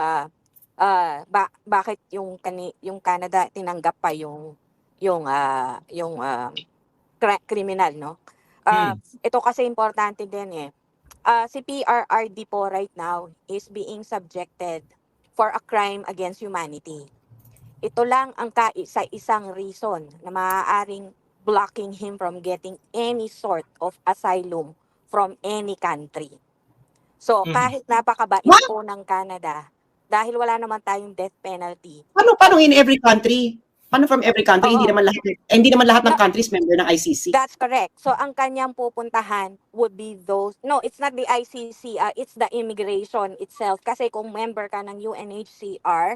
[SPEAKER 5] bakit yung Canada tinanggap pa yung criminal, no? Ito kasi importante din eh. Si PRRD po right now is being subjected for a crime against humanity. Ito lang ang isang reason na maaaring blocking him from getting any sort of asylum from any country. So, kahit napakabait po ng Canada, dahil wala naman tayong death penalty.
[SPEAKER 1] Paano in every country? Paano from every country? Hindi naman lahat ng countries member ng ICC.
[SPEAKER 5] That's correct. So, ang kanyang pupuntahan would be those, no, it's not the ICC, it's the immigration itself. Kasi kung member ka ng UNHCR,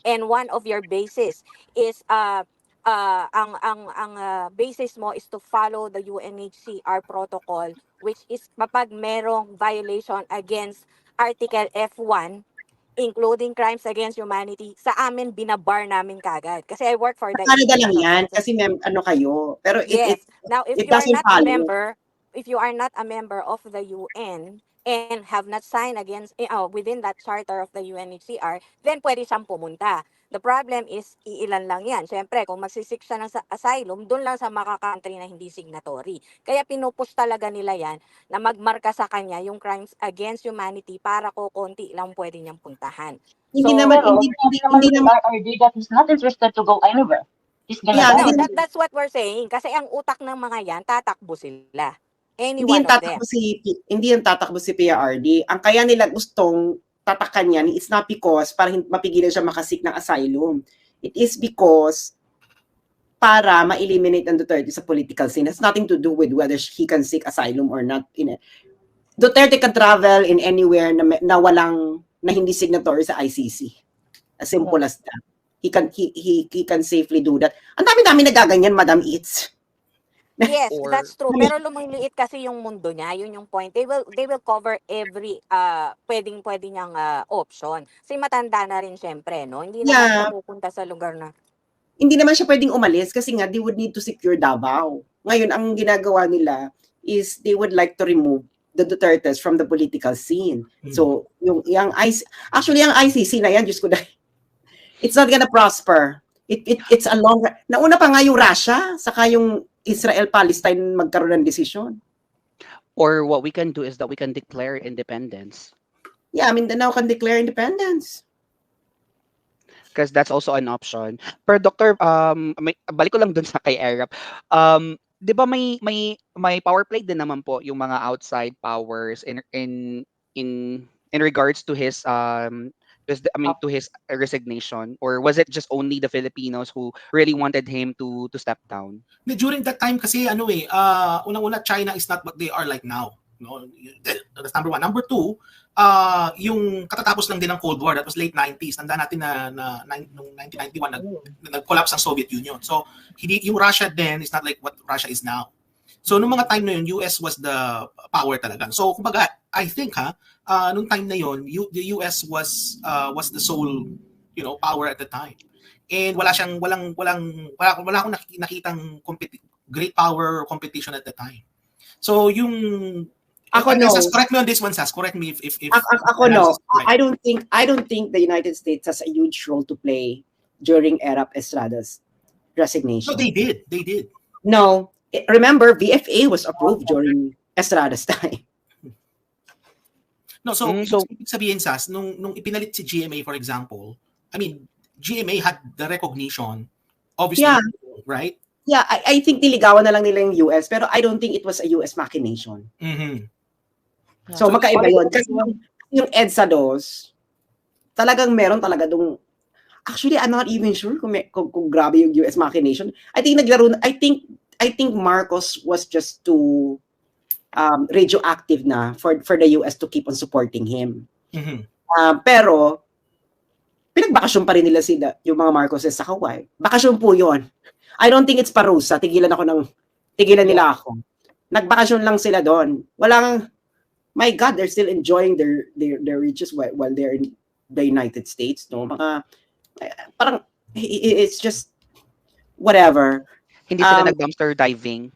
[SPEAKER 5] and one of your bases is ang basis mo is to follow the UNHCR protocol, which is kapag merong violation against Article F1, including crimes against humanity, sa amin binabar namin kagad. Kasi I work for the
[SPEAKER 1] Canada lang yan, kasi kayo. Pero
[SPEAKER 5] yes. Now, if
[SPEAKER 1] it
[SPEAKER 5] you are
[SPEAKER 1] doesn't
[SPEAKER 5] not
[SPEAKER 1] follow.
[SPEAKER 5] if you are not a member of the UN and have not signed within that charter of the UNHCR, then pwede siyang pumunta. The problem is, iilan lang yan. Siyempre, kung magsisik siya ng asylum, doon lang sa mga country na hindi signatory. Kaya pinupush talaga nila yan na magmarka sa kanya yung crimes against humanity para konti lang pwede niyang puntahan.
[SPEAKER 1] Hindi naman
[SPEAKER 3] RRD that is not interested to go anywhere.
[SPEAKER 5] That's what we're saying. Kasi ang utak ng mga yan, tatakbo sila. Hindi
[SPEAKER 1] yung tatakbo si PRRD. Ang kaya nila gustong tatakan yan, it's not because para mapigilan siya makasik ng asylum. It is because para ma-eliminate ang Duterte sa political scene. It has nothing to do with whether he can seek asylum or not. Duterte can travel in anywhere na hindi signatory sa ICC. As simple as that. He can safely do that. Ang dami-dami nagaganyan, Madam Eats.
[SPEAKER 5] Yes,
[SPEAKER 4] Or
[SPEAKER 5] that's true. Pero lumiliit kasi yung mundo niya, yun yung point. They will cover every pwede niyang option. Kasi matanda na rin syempre, no? Hindi naman
[SPEAKER 1] Yeah.
[SPEAKER 5] mapupunta sa lugar na
[SPEAKER 1] Hindi naman siya pwedeng umalis kasi nga they would need to secure Davao. Ngayon, ang ginagawa nila is they would like to remove the Dutertes from the political scene. So, yung actually, yung ICC na yan, Diyos ko dahil, it's not gonna prosper. It's a long, nauna pa nga yung Russia, saka yung Israel-Palestine magkaroon ng desisyon.
[SPEAKER 4] or what we can do is that we can declare independence.
[SPEAKER 1] Yeah, Mindanao can declare independence.
[SPEAKER 4] Because that's also an option. Pero Doctor, balik ko lang dun sa kay Erap. 'Di ba may power play din naman po yung mga outside powers in regards to his to his resignation, or was it just only the Filipinos who really wanted him to step down?
[SPEAKER 2] During that time kasi unang-una, China is not what they are like now. No, that's number one. Number two, yung katatapos lang din ng Cold War, that was late 90s. Tandaan natin na noong 1991 nag-collapse ang Soviet Union. So yung Russia then is not like what Russia is now. So nung mga time na yun, US was the power talaga. So kumbaga, I think nung time na yun, the US was the sole, power at the time. And wala akong nakitang great power competition at the time. So yung correct me on this one, Sas. Correct me if
[SPEAKER 1] ako no. I don't think the United States has a huge role to play during Erap Estrada's resignation.
[SPEAKER 2] No, they did.
[SPEAKER 1] No. Remember, VFA was approved during Estrada's time.
[SPEAKER 2] No, so ibig sabihin, Sas, nung ipinalit si GMA, for example, I mean, GMA had the recognition, obviously,
[SPEAKER 1] Yeah.
[SPEAKER 2] right?
[SPEAKER 1] Yeah, I think niligawan na lang nila yung US, pero I don't think it was a US machination.
[SPEAKER 2] Mm-hmm.
[SPEAKER 1] So, magkaiba yun. Kasi yung EDSA DOS, talagang meron talaga dong, actually, I'm not even sure kung grabe yung US machination. I think Marcos was just too radioactive na for the US to keep on supporting him.
[SPEAKER 2] Mm-hmm.
[SPEAKER 1] Pero, pinagbakasyon pa rin nila yung mga Marcoses sa Hawaii. Bakasyon po yun. I don't think it's parusa. Tigilan nila ako. Nagbakasyon lang sila doon. My God, they're still enjoying their riches while they're in the United States. No? Parang, it's just, whatever.
[SPEAKER 4] Hindi sila nag-dumpster diving.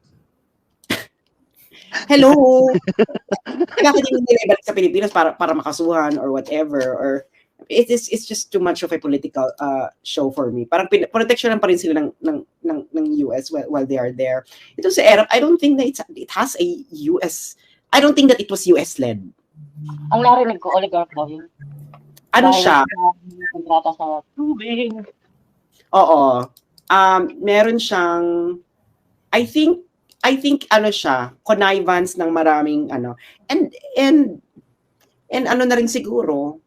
[SPEAKER 1] Hello! Bakit hindi nila ibalik sa Pilipinas para makasuhan or whatever, or it's just too much of a political show for me. Parang protection pa rin sila ng US while they are there. Ito sa Erap, I don't think that it has a US, I don't think that it was US led.
[SPEAKER 3] Ang narinig ko, oligarch daw yun.
[SPEAKER 1] Ano siya?
[SPEAKER 3] Kontrata sa tubig.
[SPEAKER 1] Oo. Meron siyang, I think ano siya, connivance ng maraming and ano na rin siguro,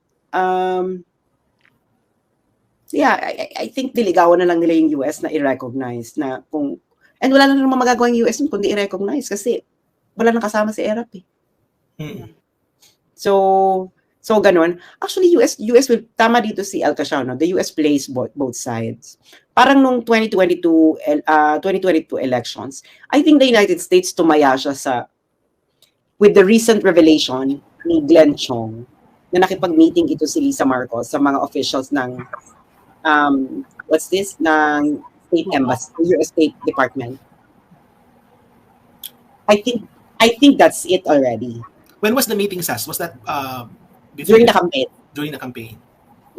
[SPEAKER 1] yeah, I think diligawan na lang nila yung US na i-recognize na and wala na naman magagawa yung US kundi i-recognize kasi wala nang kasama si Erap eh.
[SPEAKER 2] Mm-hmm.
[SPEAKER 1] So ganun. Actually, US will, tama dito si El Casiano, the US plays both sides. Parang nung 2022 elections, I think the United States tumaya siya with the recent revelation ni Glenn Chong na nakipag-meeting ito si Lisa Marcos sa mga officials ng ng State Embassy, US State Department. I think that's it already.
[SPEAKER 2] When was the meeting, Sas? Was that
[SPEAKER 1] During the campaign.
[SPEAKER 2] During the campaign.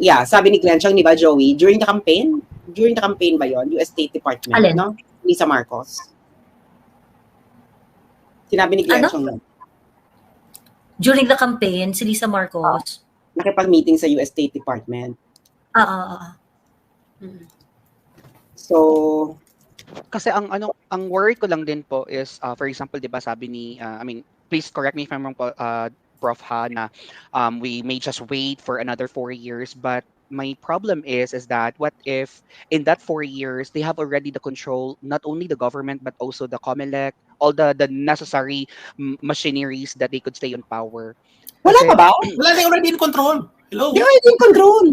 [SPEAKER 1] Yeah, sabi ni Glenn Chong, ni ba, Joey? During the campaign ba yon? US State Department,
[SPEAKER 6] Alin?
[SPEAKER 1] no? Lisa Marcos. Sinabi ni Glenn Chong.
[SPEAKER 6] During the campaign, si Lisa Marcos.
[SPEAKER 1] Nakipag-meeting sa US State Department. So,
[SPEAKER 4] Kasi ang worry ko lang din po is for example, 'di ba, sabi ni please correct me if I'm wrong po, Prof. Ha, na we may just wait for another 4 years, but my problem is that what if in that 4 years they have already the control, not only the government but also the COMELEC, all the necessary machineries that they could stay on power.
[SPEAKER 1] wala
[SPEAKER 4] Kasi-
[SPEAKER 1] pa ba?
[SPEAKER 2] Wala, they already in control. Hello?
[SPEAKER 1] They already in control.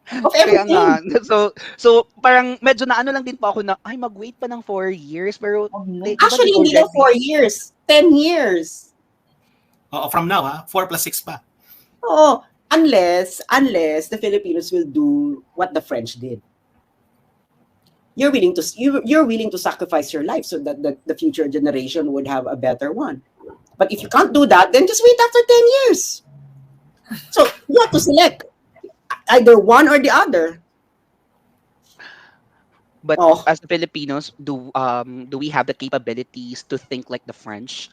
[SPEAKER 1] of
[SPEAKER 4] Kaya
[SPEAKER 1] everything.
[SPEAKER 4] nga. So parang medyo na ano lang din po ako na, ay, mag-wait pa ng 4 years. Pero, di ba
[SPEAKER 1] Actually,
[SPEAKER 4] they
[SPEAKER 1] hindi daw
[SPEAKER 4] already,
[SPEAKER 1] 4 years, 10 years.
[SPEAKER 2] Oo, from now, 4 plus 6 pa.
[SPEAKER 1] Oo, unless the Filipinos will do what the French did. You're willing to sacrifice your life so that the future generation would have a better one. But if you can't do that, then just wait after 10 years. So you have to select either one or the other.
[SPEAKER 4] but
[SPEAKER 1] Oh.
[SPEAKER 4] as Filipinos, do we have the capabilities to think like the French?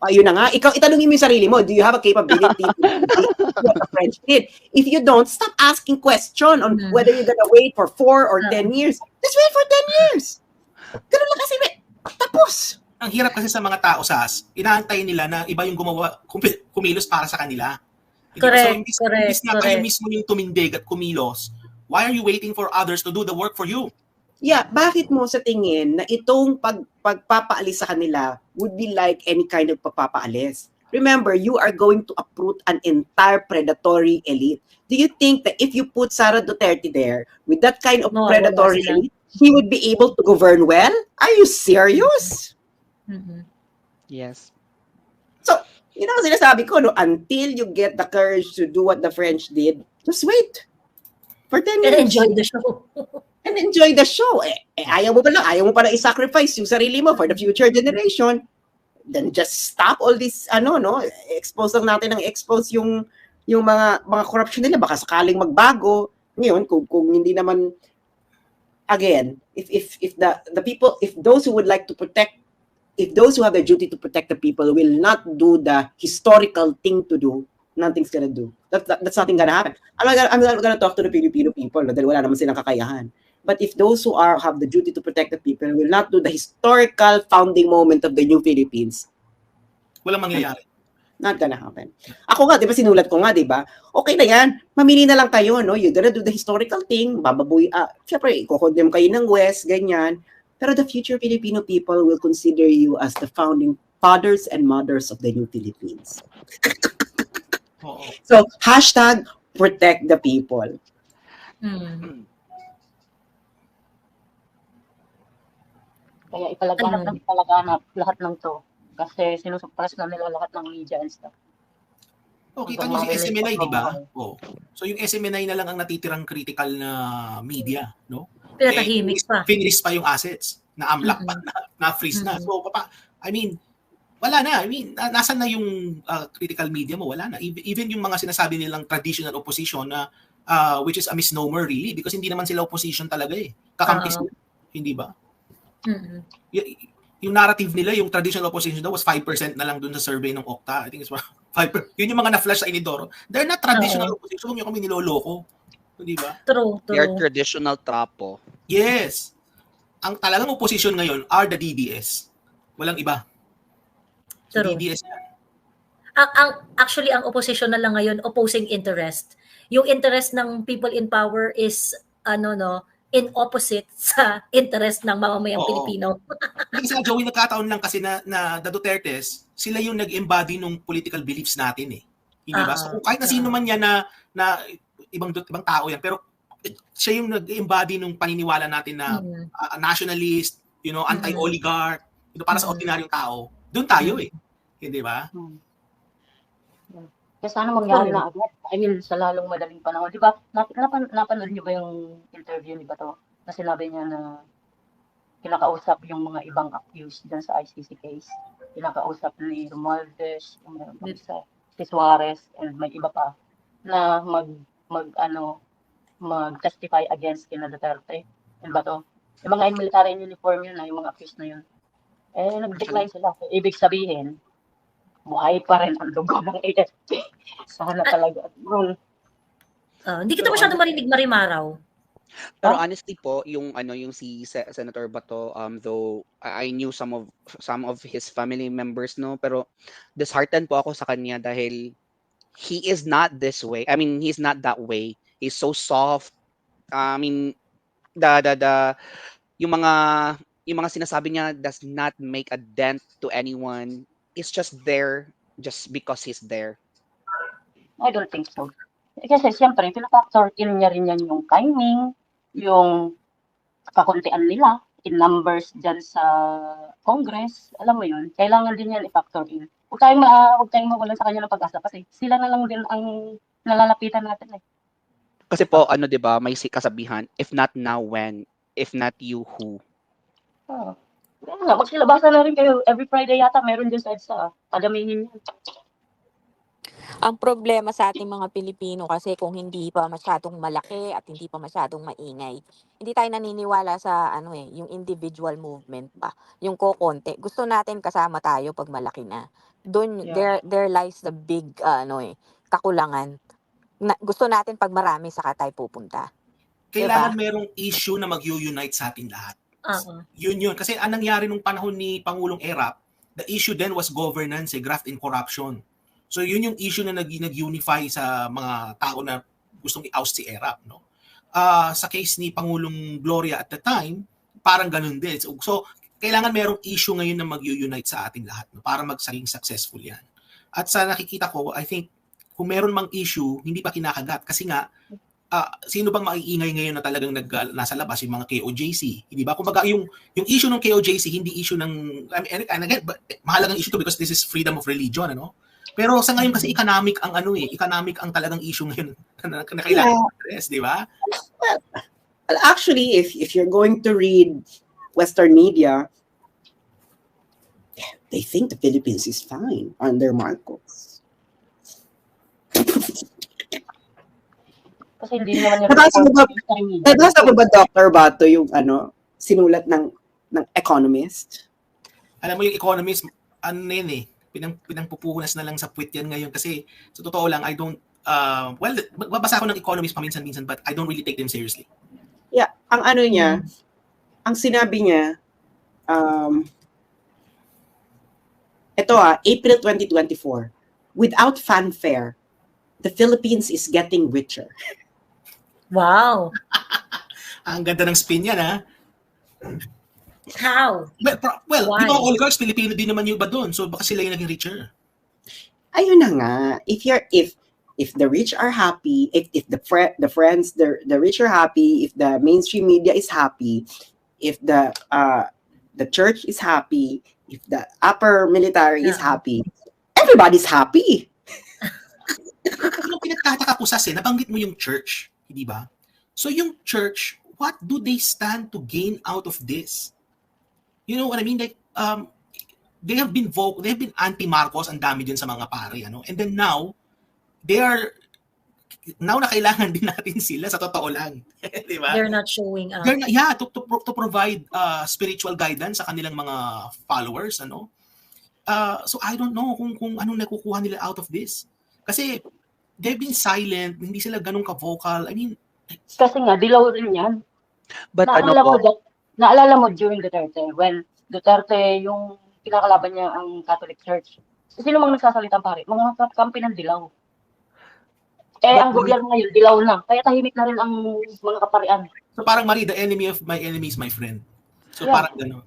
[SPEAKER 1] Ayun na nga, ikaw itanungin mo yung sarili mo, do you have a capability to do what the French did? If you don't, stop asking question on whether you're gonna wait for 4 or 10 years. Just wait for 10 years. Ganun lang kasi, tapos.
[SPEAKER 2] Ang hirap kasi sa mga tao, Sas, inaantay nila na iba yung kumilos para sa kanila. Hindi ba?
[SPEAKER 6] Correct,
[SPEAKER 2] So, imbis na kayo mismo yung tumindig at kumilos, why are you waiting for others to do the work for you?
[SPEAKER 1] Yeah, bakit mo sa tingin na itong pagpapaalis sa kanila would be like any kind of pagpapaalis? Remember, you are going to uproot an entire predatory elite. Do you think that if you put Sara Duterte there with that kind of predatory elite, he would be able to govern well? Are you serious?
[SPEAKER 4] Yes.
[SPEAKER 1] So, yun ang sinasabi ko, no? Until you get the courage to do what the French did, just wait for 10 years.
[SPEAKER 6] And enjoy the show.
[SPEAKER 1] And enjoy the show. Ayaw mo pa lang i-sacrifice yung sarili mo for the future generation. Then just stop all this, expose lang natin yung mga corruption nila. Baka sakaling magbago. Ngayon, kung hindi naman, again, if the people, if those who would like to protect, if those who have the duty to protect the people will not do the historical thing to do, nothing's gonna do. That's nothing gonna happen. I'm not gonna talk to the Filipino people dahil wala naman silang kakayahan. But if those who have the duty to protect the people will not do the historical founding moment of the new Philippines,
[SPEAKER 2] walang mangyayari.
[SPEAKER 1] Not gonna happen. Ako nga, di ba, sinulat ko nga, di ba? Okay na yan. Mamili na lang kayo, no? You're gonna do the historical thing, syempre, i-condemn kayo ng West, ganyan. Pero the future Filipino people will consider you as the founding fathers and mothers of the new Philippines. So, hashtag protect the people.
[SPEAKER 3] Kaya ipalaganap lahat ng to. Kasi sinusuppress na nila lahat ng media and stuff.
[SPEAKER 2] Kita nyo si SMNI, di ba? So yung SMNI na lang ang natitirang critical na media, no?
[SPEAKER 6] Pero tahimik pa.
[SPEAKER 2] Finish pa yung assets, na-amlock pa, na-freeze na. So, wala na. Nasan na yung critical media mo? Wala na. Even yung mga sinasabi nilang traditional opposition na which is a misnomer really because hindi naman sila opposition talaga eh. Kakampis na, hindi ba? Yung narrative nila, yung traditional opposition daw was 5% na lang dun sa survey ng Okta. I think it's 5%. Yun yung mga na-flash sa Inidoro. They're not traditional opposition. Huwag nyo kami niloloko. Hindi ba?
[SPEAKER 6] True.
[SPEAKER 4] They're traditional trapo.
[SPEAKER 2] Yes. Ang talagang opposition ngayon are the DDS. Walang iba. So,
[SPEAKER 6] True.
[SPEAKER 2] DDS yan.
[SPEAKER 6] Actually, ang opposition na lang ngayon, opposing interest. Yung interest ng people in power is, in opposite sa interest ng mamamayang Pilipino.
[SPEAKER 2] Yung sa Joey, nagkataon lang kasi na the Dutertes, sila yung nag-embody ng political beliefs natin eh. Hindi ba? So kahit na sino man yan na ibang tao yan, pero siya yung nag-embody ng paniniwala natin na nationalist, anti-oligarch, para sa ordinaryong tao. Doon tayo eh. Hindi ba?
[SPEAKER 3] Kaya sana mangyari na agad. I mean, sa lalong madaling panahon. Di ba, napanood niyo ba yung interview ni Bato na sinabi niya na kinakausap yung mga ibang accused dyan sa ICC case. Kinakausap ni Romualdez, si Suarez, and may iba pa na mag-testify against kina Duterte and Bato. Yung mga military uniform yun yung mga accused na yun. Nag-decline sila. Ibig sabihin, buhay pa rin ang dugo ng AFP. Sana talaga.
[SPEAKER 6] Hindi kita masyado marinig Marimaraw.
[SPEAKER 4] Pero honestly po, yung si Senator Bato, though I knew some of his family members, no, pero disheartened po ako sa kanya dahil he is not this way. I mean, he's not that way. He's so soft. I mean, yung mga sinasabi niya does not make a dent to anyone. It's just there just because he's there.
[SPEAKER 3] I don't think so. Kasi siyempre, pinafactor in niya rin yan yung timing, yung kakuntian nila in numbers dyan sa Congress. Alam mo yun, kailangan din yan i-factor in. Huwag tayong mawalan sa kanya ng pag-asa kasi sila na lang din ang nalalapitan natin eh.
[SPEAKER 4] Kasi po, ano, di ba, may kasabihan, if not now, when? If not you, who?
[SPEAKER 3] Oh. Kaya nga, magsilabasan na rin kayo. Every Friday yata meron din sa EDSA. Padamihin yan.
[SPEAKER 5] Ang problema sa ating mga Pilipino kasi kung hindi pa masyadong malaki at hindi pa masyadong maingay, hindi tayo naniniwala sa yung individual movement ba, yung kokonti. Gusto natin kasama tayo pag malaki na. Doon
[SPEAKER 3] Yeah.
[SPEAKER 5] there lies the big kakulangan. Gusto natin pag marami saka tayo pupunta.
[SPEAKER 2] Kailangan merong issue na mag-unite sa ating lahat. Yun. Kasi anong nangyari nung panahon ni Pangulong Erap, the issue then was governance, graft and corruption. So yun yung issue na nag-unify sa mga tao na gustong i-oust si Erap, no? Sa case ni Pangulong Gloria at the time, parang ganun din. So kailangan merong issue ngayon na mag-unite sa ating lahat, no? Para maging successful yan. At sa nakikita ko, I think kung meron mang issue, hindi pa kinakagat kasi nga sino bang maiingay ngayon na talagang nasa labas, yung mga KOJC, hindi ba? Kumbaga yung issue ng KOJC hindi issue ng and again, mahalagang issue to because this is freedom of religion, ano? Pero sa ngayon kasi economic ang economic ang talagang issue ngayon na kailangan address, di ba?
[SPEAKER 1] Well, actually, if you're going to read Western media, they think the Philippines is fine under Marcos.
[SPEAKER 3] Kasi hindi naman yung
[SPEAKER 1] Nabasa mo ba, Dr. Bato, yung sinulat ng Economist?
[SPEAKER 2] Alam mo yung Economist, yun pinangpupunas na lang sa puwit yan ngayon kasi sa totoo lang, I don't, babasa ako ng Economist paminsan-minsan but I don't really take them seriously.
[SPEAKER 1] Yeah, ang niya, ang sinabi niya, April 2024, without fanfare, the Philippines is getting richer.
[SPEAKER 6] Wow.
[SPEAKER 2] Ang ganda ng spin yan, ha?
[SPEAKER 6] How?
[SPEAKER 2] Well,
[SPEAKER 6] Why?
[SPEAKER 2] di ba oligarchs, Pilipino din naman yung iba doon. So baka sila yung naging richer.
[SPEAKER 1] Ayun na nga. If the rich are happy, if the friends, the rich are happy, if the mainstream media is happy, if the church is happy, if the upper military is happy, everybody's happy.
[SPEAKER 2] Yung pinagtataka ko nabanggit mo yung church, di ba? So yung church, what do they stand to gain out of this? You know what I mean? Like, they have been anti-Marcos, ang dami din sa mga pare, ano? And then now na kailangan din natin sila sa totoo lang. Di ba?
[SPEAKER 6] They're not showing up.
[SPEAKER 2] To provide spiritual guidance sa kanilang mga followers, ano? So I don't know kung anong nakukuha nila out of this. Kasi they've been silent, hindi sila ganun ka-vocal. I mean,
[SPEAKER 3] kasi nga dilaw rin yan.
[SPEAKER 4] But
[SPEAKER 3] Naalala mo during Duterte, when Duterte yung pinakalaban niya ang Catholic Church. Sino mang nagsasalitang pare? Mga kampi ng dilaw. Ang gobyerno ngayon, dilaw na. Kaya tahimik na rin ang mga kaparian.
[SPEAKER 2] So parang Marie, the enemy of my enemy is my friend. So parang gano'n.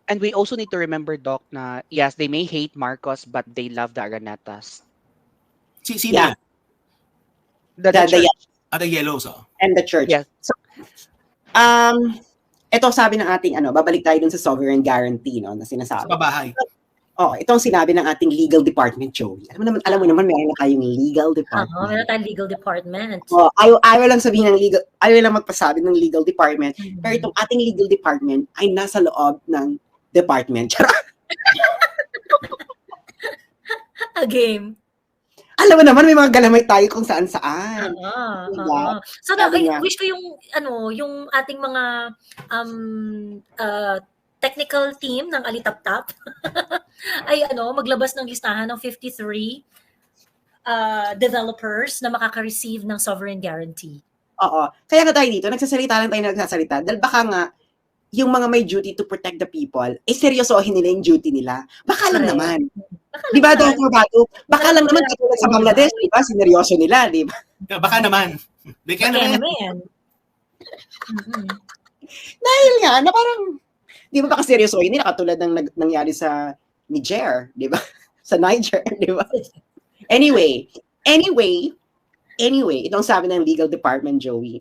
[SPEAKER 4] And we also need to remember, Doc, na yes, they may hate Marcos, but they love the Araneta's.
[SPEAKER 2] Sino?
[SPEAKER 1] Yeah.
[SPEAKER 2] The yellows,
[SPEAKER 1] and the church.
[SPEAKER 4] Yes.
[SPEAKER 1] So, ito sabi ng ating babalik tayo dun sa sovereign guarantee, no, na sinasabi.
[SPEAKER 2] Sa bahay.
[SPEAKER 1] Itong sinabi ng ating legal department, Joey. Alam mo naman, meron na tayong legal department.
[SPEAKER 6] Meron tayong legal department.
[SPEAKER 1] Ayaw lang sabihin ayaw lang magpasabi ng legal department. Pero itong ating legal department ay nasa loob ng department.
[SPEAKER 6] A game.
[SPEAKER 1] Alam mo naman, may mga galamay tayo kung saan-saan.
[SPEAKER 6] So, wish ko yung ating mga technical team ng Alitaptap ay maglabas ng listahan ng 53 developers na makaka-receive ng sovereign guarantee.
[SPEAKER 1] Oo. Kaya nga tayo dito, nagsasalita dahil baka nga yung mga may duty to protect the people, seryosohin nila yung duty nila. Baka lang naman. Di ba, Dr. Bato? Baka lang naman katulad sa Bangladesh, di ba? Sineryoso nila, di ba?
[SPEAKER 2] Baka naman. Baka naman.
[SPEAKER 1] Dahil nga, na parang, di ba baka seryosohin nila katulad ng nangyari sa Niger, di ba? Sa Niger, di ba? Anyway, anyway, itong sabi ng legal department, Joey,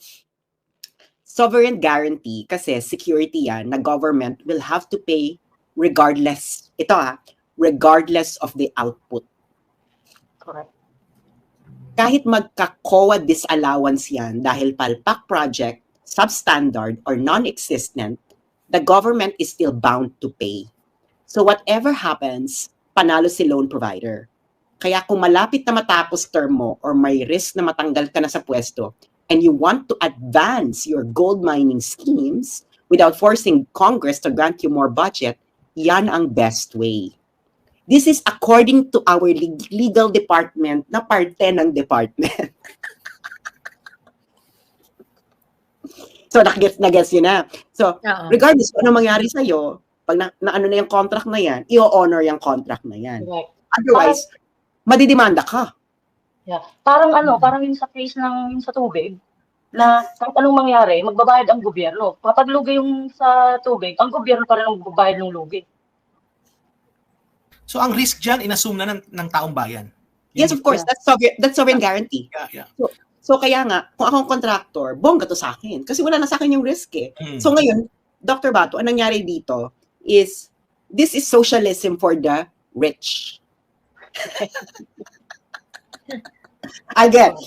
[SPEAKER 1] sovereign guarantee kasi security yan na government will have to pay regardless, regardless of the output.
[SPEAKER 3] Correct.
[SPEAKER 1] Kahit magka-COA disallowance yan dahil palpak project, substandard, or non-existent, the government is still bound to pay. So whatever happens, panalo si loan provider. Kaya kung malapit na matapos term mo or may risk na matanggal ka na sa pwesto and you want to advance your gold mining schemes without forcing Congress to grant you more budget, yan ang best way. This is according to our legal department na parte ng department. So, na-guess yun na. So,
[SPEAKER 6] Oo.
[SPEAKER 1] regardless kung ano mangyari sa'yo, pag na yung contract na yan, i-honor yung contract na yan.
[SPEAKER 3] Correct.
[SPEAKER 1] Otherwise, madidemanda ka.
[SPEAKER 3] Yeah. Parang yung sa case ng yung sa tubig, na kahit anong mangyari, magbabayad ang gobyerno. Kapag lugi yung sa tubig, ang gobyerno pa rin ang magbabayad ng lugi.
[SPEAKER 2] So ang risk dyan, inassume na ng taong bayan.
[SPEAKER 1] Yes, of course. That's sovereign guarantee.
[SPEAKER 2] Yeah.
[SPEAKER 1] So kaya nga, kung akong contractor, bongga to sa akin. Kasi wala na sa akin yung risk eh. So ngayon, Dr. Bato, anong nangyari dito is, this is socialism for the rich. Again,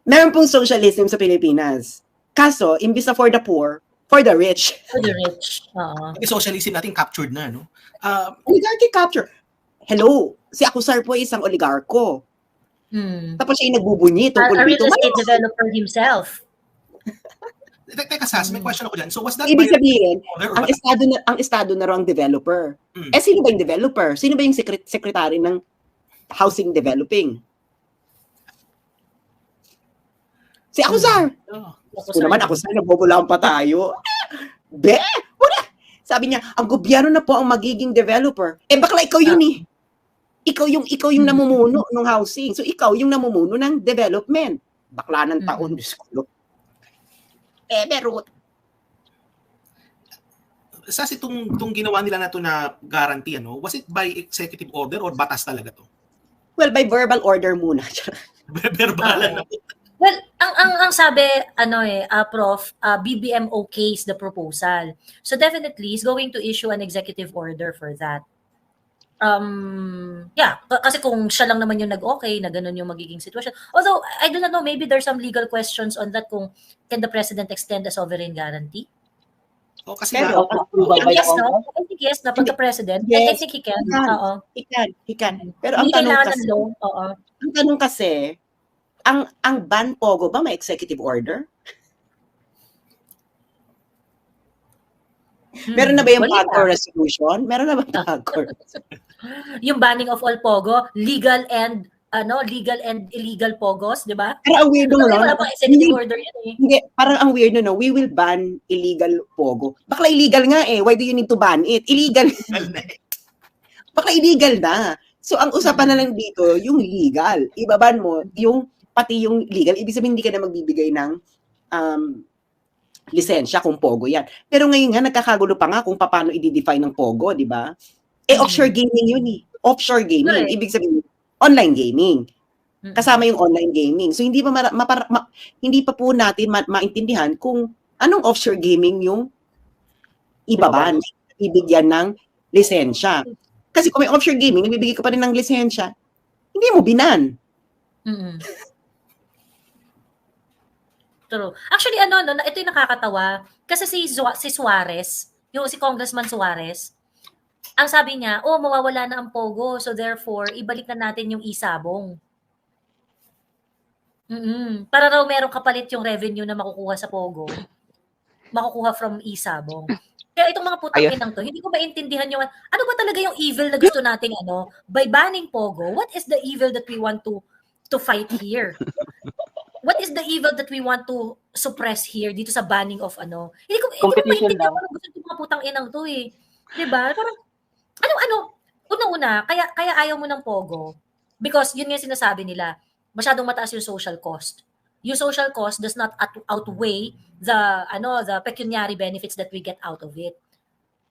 [SPEAKER 1] meron pong socialism sa Pilipinas. Kaso, imbis na for the poor, for the rich.
[SPEAKER 6] For the rich. Oo.
[SPEAKER 2] Yung socialism natin captured na, no?
[SPEAKER 1] Oligarchy capture. Hello, si Acusar po ay isang oligarko. Tapos siya yung nagbubunyi
[SPEAKER 6] A
[SPEAKER 1] tungkol
[SPEAKER 6] real
[SPEAKER 1] dito.
[SPEAKER 6] estate developer himself.
[SPEAKER 2] Teka, Sas, may question ako dyan. So was that
[SPEAKER 1] Ibig
[SPEAKER 2] by
[SPEAKER 1] sabihin,
[SPEAKER 2] order or
[SPEAKER 1] ang estado na raw ang developer. Sino ba yung developer? Sino ba yung secretary ng housing developing? Si Acusar. Kung naman Acusar, nabobolaan pa tayo. Wala. Sabi niya, ang gobyerno na po ang magiging developer. Bakla ikaw yun eh. Ikaw yung namumuno ng housing. So ikaw yung namumuno ng development. Bakla ng taon. Pero
[SPEAKER 2] Sas, itong ginawa nila na to na guarantee, was it by executive order or batas talaga to?
[SPEAKER 1] well, by verbal order muna.
[SPEAKER 2] Verbalan na.
[SPEAKER 6] Well, ang sabi Prof, BBM okays the proposal. So definitely he's going to issue an executive order for that. Kasi kung siya lang naman yung nag-okay na ganun yung magiging sitwasyon. Although I do not know, maybe there's some legal questions on that kung can the president extend a sovereign guarantee?
[SPEAKER 2] Kasi
[SPEAKER 1] Pero,
[SPEAKER 6] I think yes, na pagka-president. I think he can. Oo.
[SPEAKER 1] He can. Pero ang
[SPEAKER 6] Hindi
[SPEAKER 1] tanong
[SPEAKER 6] kailangan
[SPEAKER 1] kasi,
[SPEAKER 6] ng law. Oo.
[SPEAKER 1] ang tanong kasi, ang ban Pogo ba may executive order? Meron na ba yung
[SPEAKER 6] Wala.
[SPEAKER 1] PAGCOR resolution? Meron na ba PAGCOR?
[SPEAKER 6] Yung banning of all Pogo, legal and illegal Pogos, di ba?
[SPEAKER 1] Pero ang weird
[SPEAKER 6] Wala
[SPEAKER 1] no?
[SPEAKER 6] pang executive order yan eh.
[SPEAKER 1] Hindi, parang ang weird no, we will ban illegal Pogo. Bakla illegal nga eh. Why do you need to ban it? Illegal. Bakla illegal na. So ang usapan na lang dito, yung legal. Ibaban mo, pati yung legal. Ibig sabihin, hindi ka na magbibigay ng lisensya kung Pogo yan. Pero ngayon nga, nagkakagulo pa nga kung paano i-define ng Pogo, di ba? Offshore gaming yun eh. Offshore gaming.
[SPEAKER 6] Correct.
[SPEAKER 1] Ibig sabihin, online gaming. Kasama yung online gaming. So hindi pa hindi pa po natin maintindihan kung anong offshore gaming yung ibaban, ibigyan ng lisensya. Kasi kung may offshore gaming, nagbibigay ka pa rin ng lisensya, hindi mo binan.
[SPEAKER 6] True. Actually, ito yung nakakatawa. Kasi si Suarez, si Congressman Suarez, ang sabi niya, mawawala na ang Pogo, so therefore, ibalik na natin yung isabong. Para raw merong kapalit yung revenue na makukuha sa Pogo. Makukuha from isabong. Kaya itong mga putang inang to, hindi ko maintindihan yung, ano ba talaga yung evil na gusto nating by banning Pogo, what is the evil that we want to fight here? What is the evil that we want to suppress here dito sa banning of Hindi ko maintindihan kung ano gusto itong mga putang inang to eh. Diba? Parang, una-una, kaya ayaw mo ng Pogo because yun nga sinasabi nila, masyadong mataas yung social cost. Yung social cost does not outweigh the pecuniary benefits that we get out of it.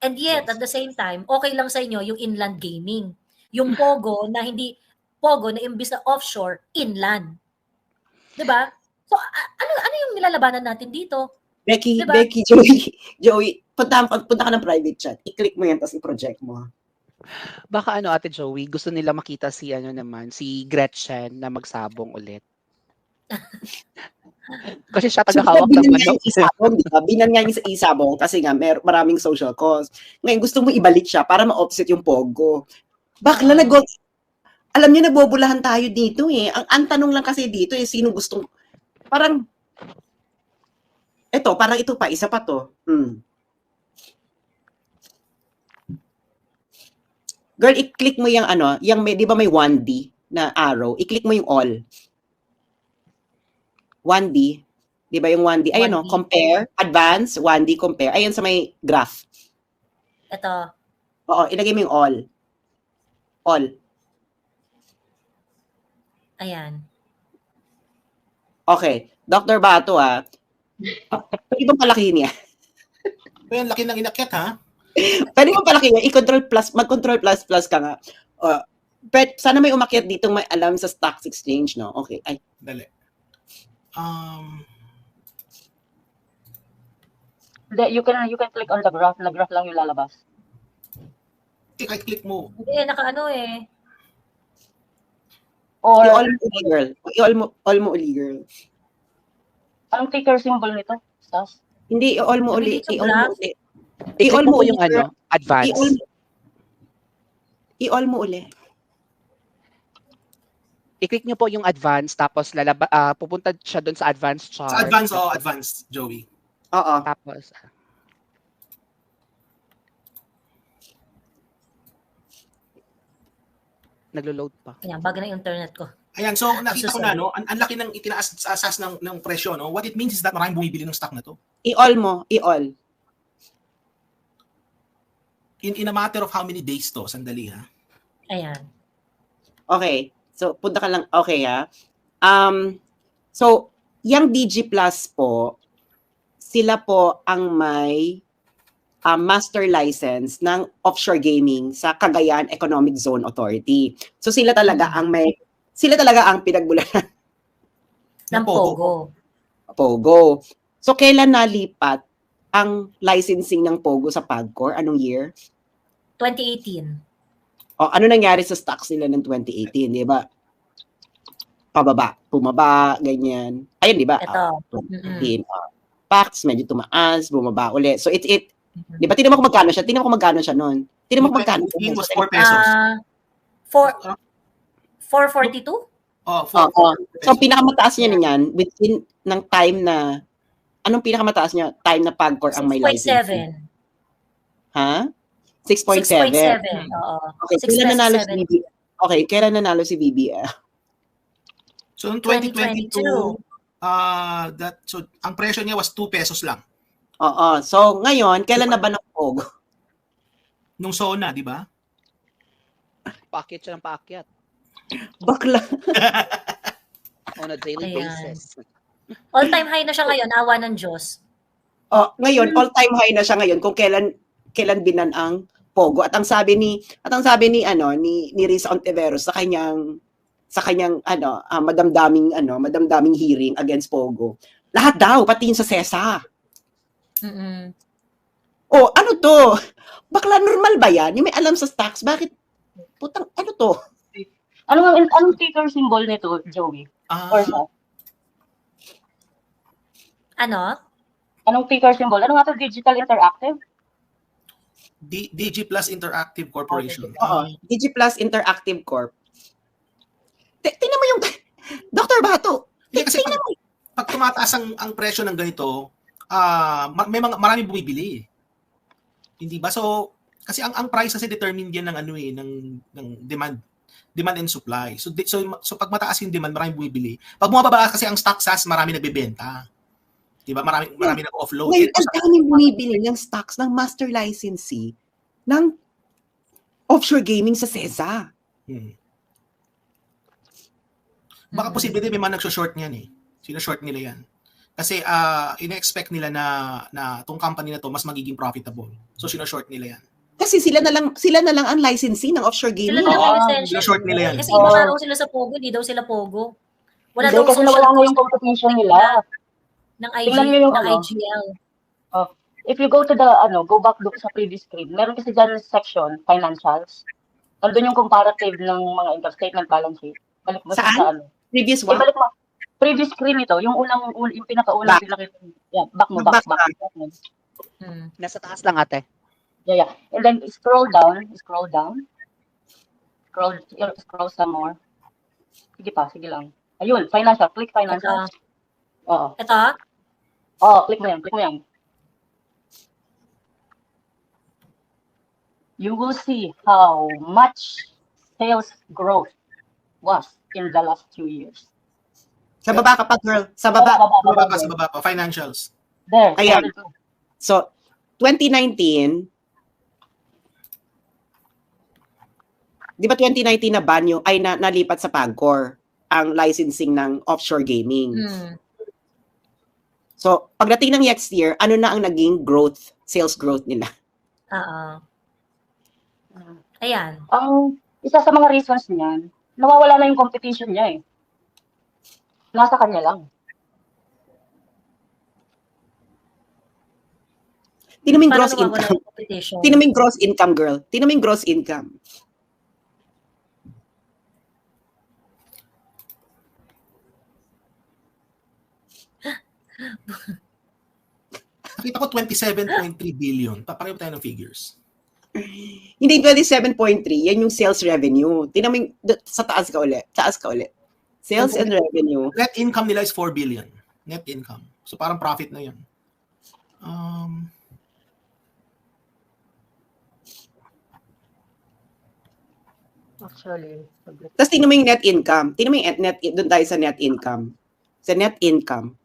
[SPEAKER 6] And yet, at the same time, okay lang sa inyo yung inland gaming. Yung Pogo na imbis na offshore, inland. 'Di ba? So, ano yung nilalabanan natin dito?
[SPEAKER 1] Becky,
[SPEAKER 6] Diba?
[SPEAKER 1] Becky, Joey, punta ka ng private chat. I-click mo yan, tapos i-project mo.
[SPEAKER 4] Baka ano, Ate Joey, gusto nila makita si si Gretchen na magsabong ulit. Kasi siya tagahawak ng
[SPEAKER 1] binan nga
[SPEAKER 4] manok.
[SPEAKER 1] yung isabong, di ba? Binan nga yung sa isabong kasi nga maraming social cause. Ngayon, gusto mo ibalik siya para ma-offset yung pogo. Bakla, alam niyo, nagbobulahan tayo dito eh. Ang tanong lang kasi dito eh, sino gustong, parang, parang ito pa, isa pa to. Girl, i-click mo yung yung may, di ba may 1D na arrow? I-click mo yung all. 1D. Di ba yung 1D? Ayan
[SPEAKER 6] 1D.
[SPEAKER 1] Compare, advance, 1D, compare. Ayan sa may graph.
[SPEAKER 6] Ito.
[SPEAKER 1] Oo, ilagay mo yung all. All.
[SPEAKER 6] Ayan.
[SPEAKER 1] Okay. Dr. Bato pwede bang palaki niya?
[SPEAKER 2] Pero laki ng inakyat, ha?
[SPEAKER 1] Pwede bang palaki niya? I-control plus, mag-control plus ka nga. But sana may umakyat dito may alam sa stocks exchange, no? Okay. Ay.
[SPEAKER 2] Dali.
[SPEAKER 3] You can click on the graph. Na graph lang yung lalabas.
[SPEAKER 2] Kahit click mo.
[SPEAKER 6] Hindi, nakaano eh.
[SPEAKER 3] Or,
[SPEAKER 1] I-all mo uli, girl. I-all mo uli, girl.
[SPEAKER 3] anong ticker symbol nito? Stas?
[SPEAKER 1] Hindi, i-all mo uli.
[SPEAKER 6] Nandito
[SPEAKER 1] I-all mo
[SPEAKER 6] graph.
[SPEAKER 1] uli.
[SPEAKER 4] I-click
[SPEAKER 1] I-all
[SPEAKER 4] mo
[SPEAKER 1] mo
[SPEAKER 4] po
[SPEAKER 1] uli,
[SPEAKER 4] yung
[SPEAKER 1] girl.
[SPEAKER 4] advance.
[SPEAKER 1] I-all mo uli.
[SPEAKER 4] I-click nyo po yung advance, tapos pupunta siya doon sa advance chart.
[SPEAKER 2] Sa advance, Joey.
[SPEAKER 1] Oo.
[SPEAKER 4] Tapos, naglo-load pa.
[SPEAKER 6] Ayan, bago ng internet ko.
[SPEAKER 2] Ayan, so nakita ko na, no? Ang laki ng itinaas ng presyo, no? What it means is that maraming bumibili ng stock na to.
[SPEAKER 1] I-all mo. I-all.
[SPEAKER 2] In a matter of how many days to? Sandali, ha?
[SPEAKER 6] Ayan.
[SPEAKER 1] Okay. So, punta ka lang. Okay, ha? So, yung DG Plus po, sila po ang may master license ng offshore gaming sa Cagayan Economic Zone Authority. So, sila talaga ang pinagbulahan
[SPEAKER 6] Ng Pogo.
[SPEAKER 1] Pogo. So, kailan nalipat ang licensing ng Pogo sa PAGCOR? Anong year?
[SPEAKER 6] 2018.
[SPEAKER 1] O, ano nangyari sa stocks nila ng 2018, di ba? Pababa, pumaba, ganyan. Ayun, di ba?
[SPEAKER 6] Ito.
[SPEAKER 1] 2018. Facts, medyo tumaas, bumaba ulit. So, di ba? Tinan mo kung magkano siya. Tinan mo kung magkano siya noon. Tinan mo kung magkano.
[SPEAKER 2] It was 4 pesos.
[SPEAKER 6] 442?
[SPEAKER 2] Oh, 4
[SPEAKER 1] So, pinakamataas niya niyan within ng time na, anong pinakamataas niya? Time na PAGCOR ang may license.
[SPEAKER 6] 6.7.
[SPEAKER 1] Ha? 6.7.
[SPEAKER 6] 6.7. Oo.
[SPEAKER 1] Okay, kailan nanalo si BBM? Okay, kailan nanalo si BBM?
[SPEAKER 2] So, noong 2022, so, ang presyo niya was 2 pesos lang.
[SPEAKER 1] Oo. So, ngayon, kailan na ba ng Pogo?
[SPEAKER 2] Nung SONA, di ba?
[SPEAKER 4] Paakyat siya ng paakyat.
[SPEAKER 1] Bakla.
[SPEAKER 4] On a daily
[SPEAKER 6] Ayan.
[SPEAKER 4] basis.
[SPEAKER 6] All-time high na siya ngayon. Awa ng Diyos.
[SPEAKER 1] Ngayon, all-time high na siya ngayon kung kailan binan ang Pogo. At ang sabi ni Risa Ontiveros sa kanyang madamdaming hearing against Pogo. Lahat daw, pati yung sa SESA.
[SPEAKER 6] Mm-mm.
[SPEAKER 1] Ano to? Bakla, normal ba yan? Yung may alam sa stocks, bakit? Putang, ano to?
[SPEAKER 3] Anong ticker symbol nito, Joey? Or sa?
[SPEAKER 6] Ano?
[SPEAKER 3] Anong ticker symbol? Ano nga to? Digital Interactive?
[SPEAKER 2] DG Plus Interactive Corporation.
[SPEAKER 1] DG Plus Interactive Corp. Tingnan mo yung Dr. Bato.
[SPEAKER 2] Kasi pag tumataas ang presyo ng ganito, maraming bumibili. Hindi ba? So, kasi ang price kasi determined yan ng demand and supply. So pag mataas yung demand, maraming bumibili. Pag bumababa kasi ang stock SAS, marami nagbebenta. Diba? Marami nag-offload.
[SPEAKER 1] Ngayon, ang daming bumibili ng stocks ng master licensee ng offshore gaming sa SESA.
[SPEAKER 2] Baka posible din may mga nagso-short niyan eh. Sino-short nila yan. Kasi ina-expect nila na tong company na to mas magiging profitable. So sino-short nila yan.
[SPEAKER 1] Kasi sila na lang ang licensee ng offshore gaming.
[SPEAKER 6] Sila na lang lisensya.
[SPEAKER 2] Sino-short nila yan.
[SPEAKER 6] Kasi iba nga raw sila sa Pogo, hindi daw sila Pogo. Wala
[SPEAKER 3] Hindi,
[SPEAKER 6] daw
[SPEAKER 3] kasi
[SPEAKER 6] social
[SPEAKER 3] nawala na
[SPEAKER 6] cost
[SPEAKER 3] yung competition nila.
[SPEAKER 6] ng
[SPEAKER 3] Tingnan nyo yung
[SPEAKER 6] ng
[SPEAKER 3] ano.
[SPEAKER 6] IGL.
[SPEAKER 3] If you go to the, go back doon sa previous screen, meron kasi dyan section, financials. Nandun yung comparative ng mga income statement, balance sheet. Balik mo siya
[SPEAKER 1] Saan?
[SPEAKER 3] sa ano.
[SPEAKER 1] Previous
[SPEAKER 3] Eh,
[SPEAKER 1] one?
[SPEAKER 3] balik mo. Previous screen ito, yung yung pinakaunang
[SPEAKER 1] Back.
[SPEAKER 3] pinakita. Yeah, back mo.
[SPEAKER 1] Back.
[SPEAKER 4] Nasa taas lang ate.
[SPEAKER 3] Yeah. And then scroll down. Scroll some more. Sige lang. Ayun, financial. Click financial. Oo.
[SPEAKER 6] Ito?
[SPEAKER 3] Click mo yan. You will see how much sales growth was in the last 2 years.
[SPEAKER 1] Sa baba ka pa, girl. Sa baba.
[SPEAKER 2] Sa baba pa, financials.
[SPEAKER 3] There.
[SPEAKER 1] Ayan. So, 2019, di ba 2019 na ban yung, ay nalipat sa PAGCOR ang licensing ng offshore gaming. So, pagdating ng next year, ano na ang naging growth, sales growth nila?
[SPEAKER 6] Oo. Ayan.
[SPEAKER 3] Ang isa sa mga reasons niyan, nawawala na yung competition niya eh. Nasa kanya lang.
[SPEAKER 1] Tingnan mo yung
[SPEAKER 6] Paano
[SPEAKER 1] gross
[SPEAKER 6] nawawala
[SPEAKER 1] income.
[SPEAKER 6] yung competition?
[SPEAKER 1] Tingnan mo yung gross income, girl. Tingnan mo yung gross income.
[SPEAKER 2] Nakita ko 27.3 billion. Papareho tayo ng figures.
[SPEAKER 1] Hindi 27.3, yan yung sales revenue. Tingnan mo yung, sa taas ka ulit. Sales and revenue.
[SPEAKER 2] Net income nila is 4 billion. Net income. So parang profit na yun.
[SPEAKER 3] Actually.
[SPEAKER 1] Tapos tingnan mo yung net income. Tingnan mo yung doon tayo sa net income. Sa net income.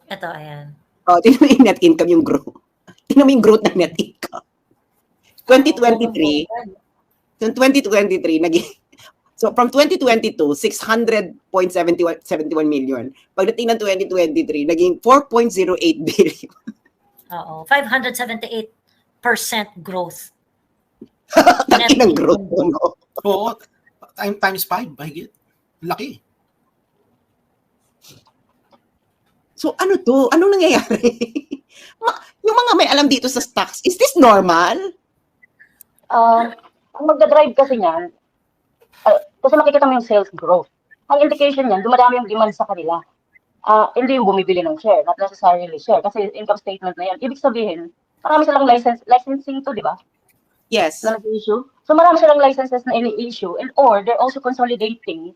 [SPEAKER 6] Ito, ayan.
[SPEAKER 1] Tingnan mo yung net income, yung growth. Tingnan mo yung growth ng net income. 2023, so 2023, so from 2022, 600.71 million. Pagdating ng 2023, naging 4.08 billion.
[SPEAKER 6] Oo. 578% growth.
[SPEAKER 1] Laki ng growth po, no?
[SPEAKER 2] Oo. Times 5, mahigit. Laki.
[SPEAKER 1] So ano to? Anong nangyayari? Yung mga may alam dito sa stocks, is this normal?
[SPEAKER 3] Ang magdadrive kasi niyan, kasi makikita mo yung sales growth. Ang indication niyan, dumadami yung demand sa kanila. Hindi yung bumibili ng share, not necessarily share, kasi income statement na yan. Ibig sabihin, marami silang licensing to, di ba?
[SPEAKER 1] Yes.
[SPEAKER 3] Na nag-issue. So marami silang licenses na ini-issue, and or they're also consolidating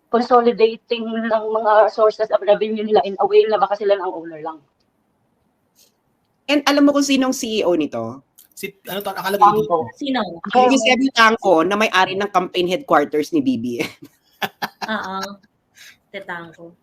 [SPEAKER 3] ng mga sources of revenue nila in a way na baka sila ang owner lang.
[SPEAKER 1] And alam mo kung sinong CEO nito?
[SPEAKER 2] Ano to, nakalagay dito?
[SPEAKER 6] Sino?
[SPEAKER 1] Yung Eusebio Tangco na may-ari ng campaign headquarters ni BBM.
[SPEAKER 6] Oo. Tetangko.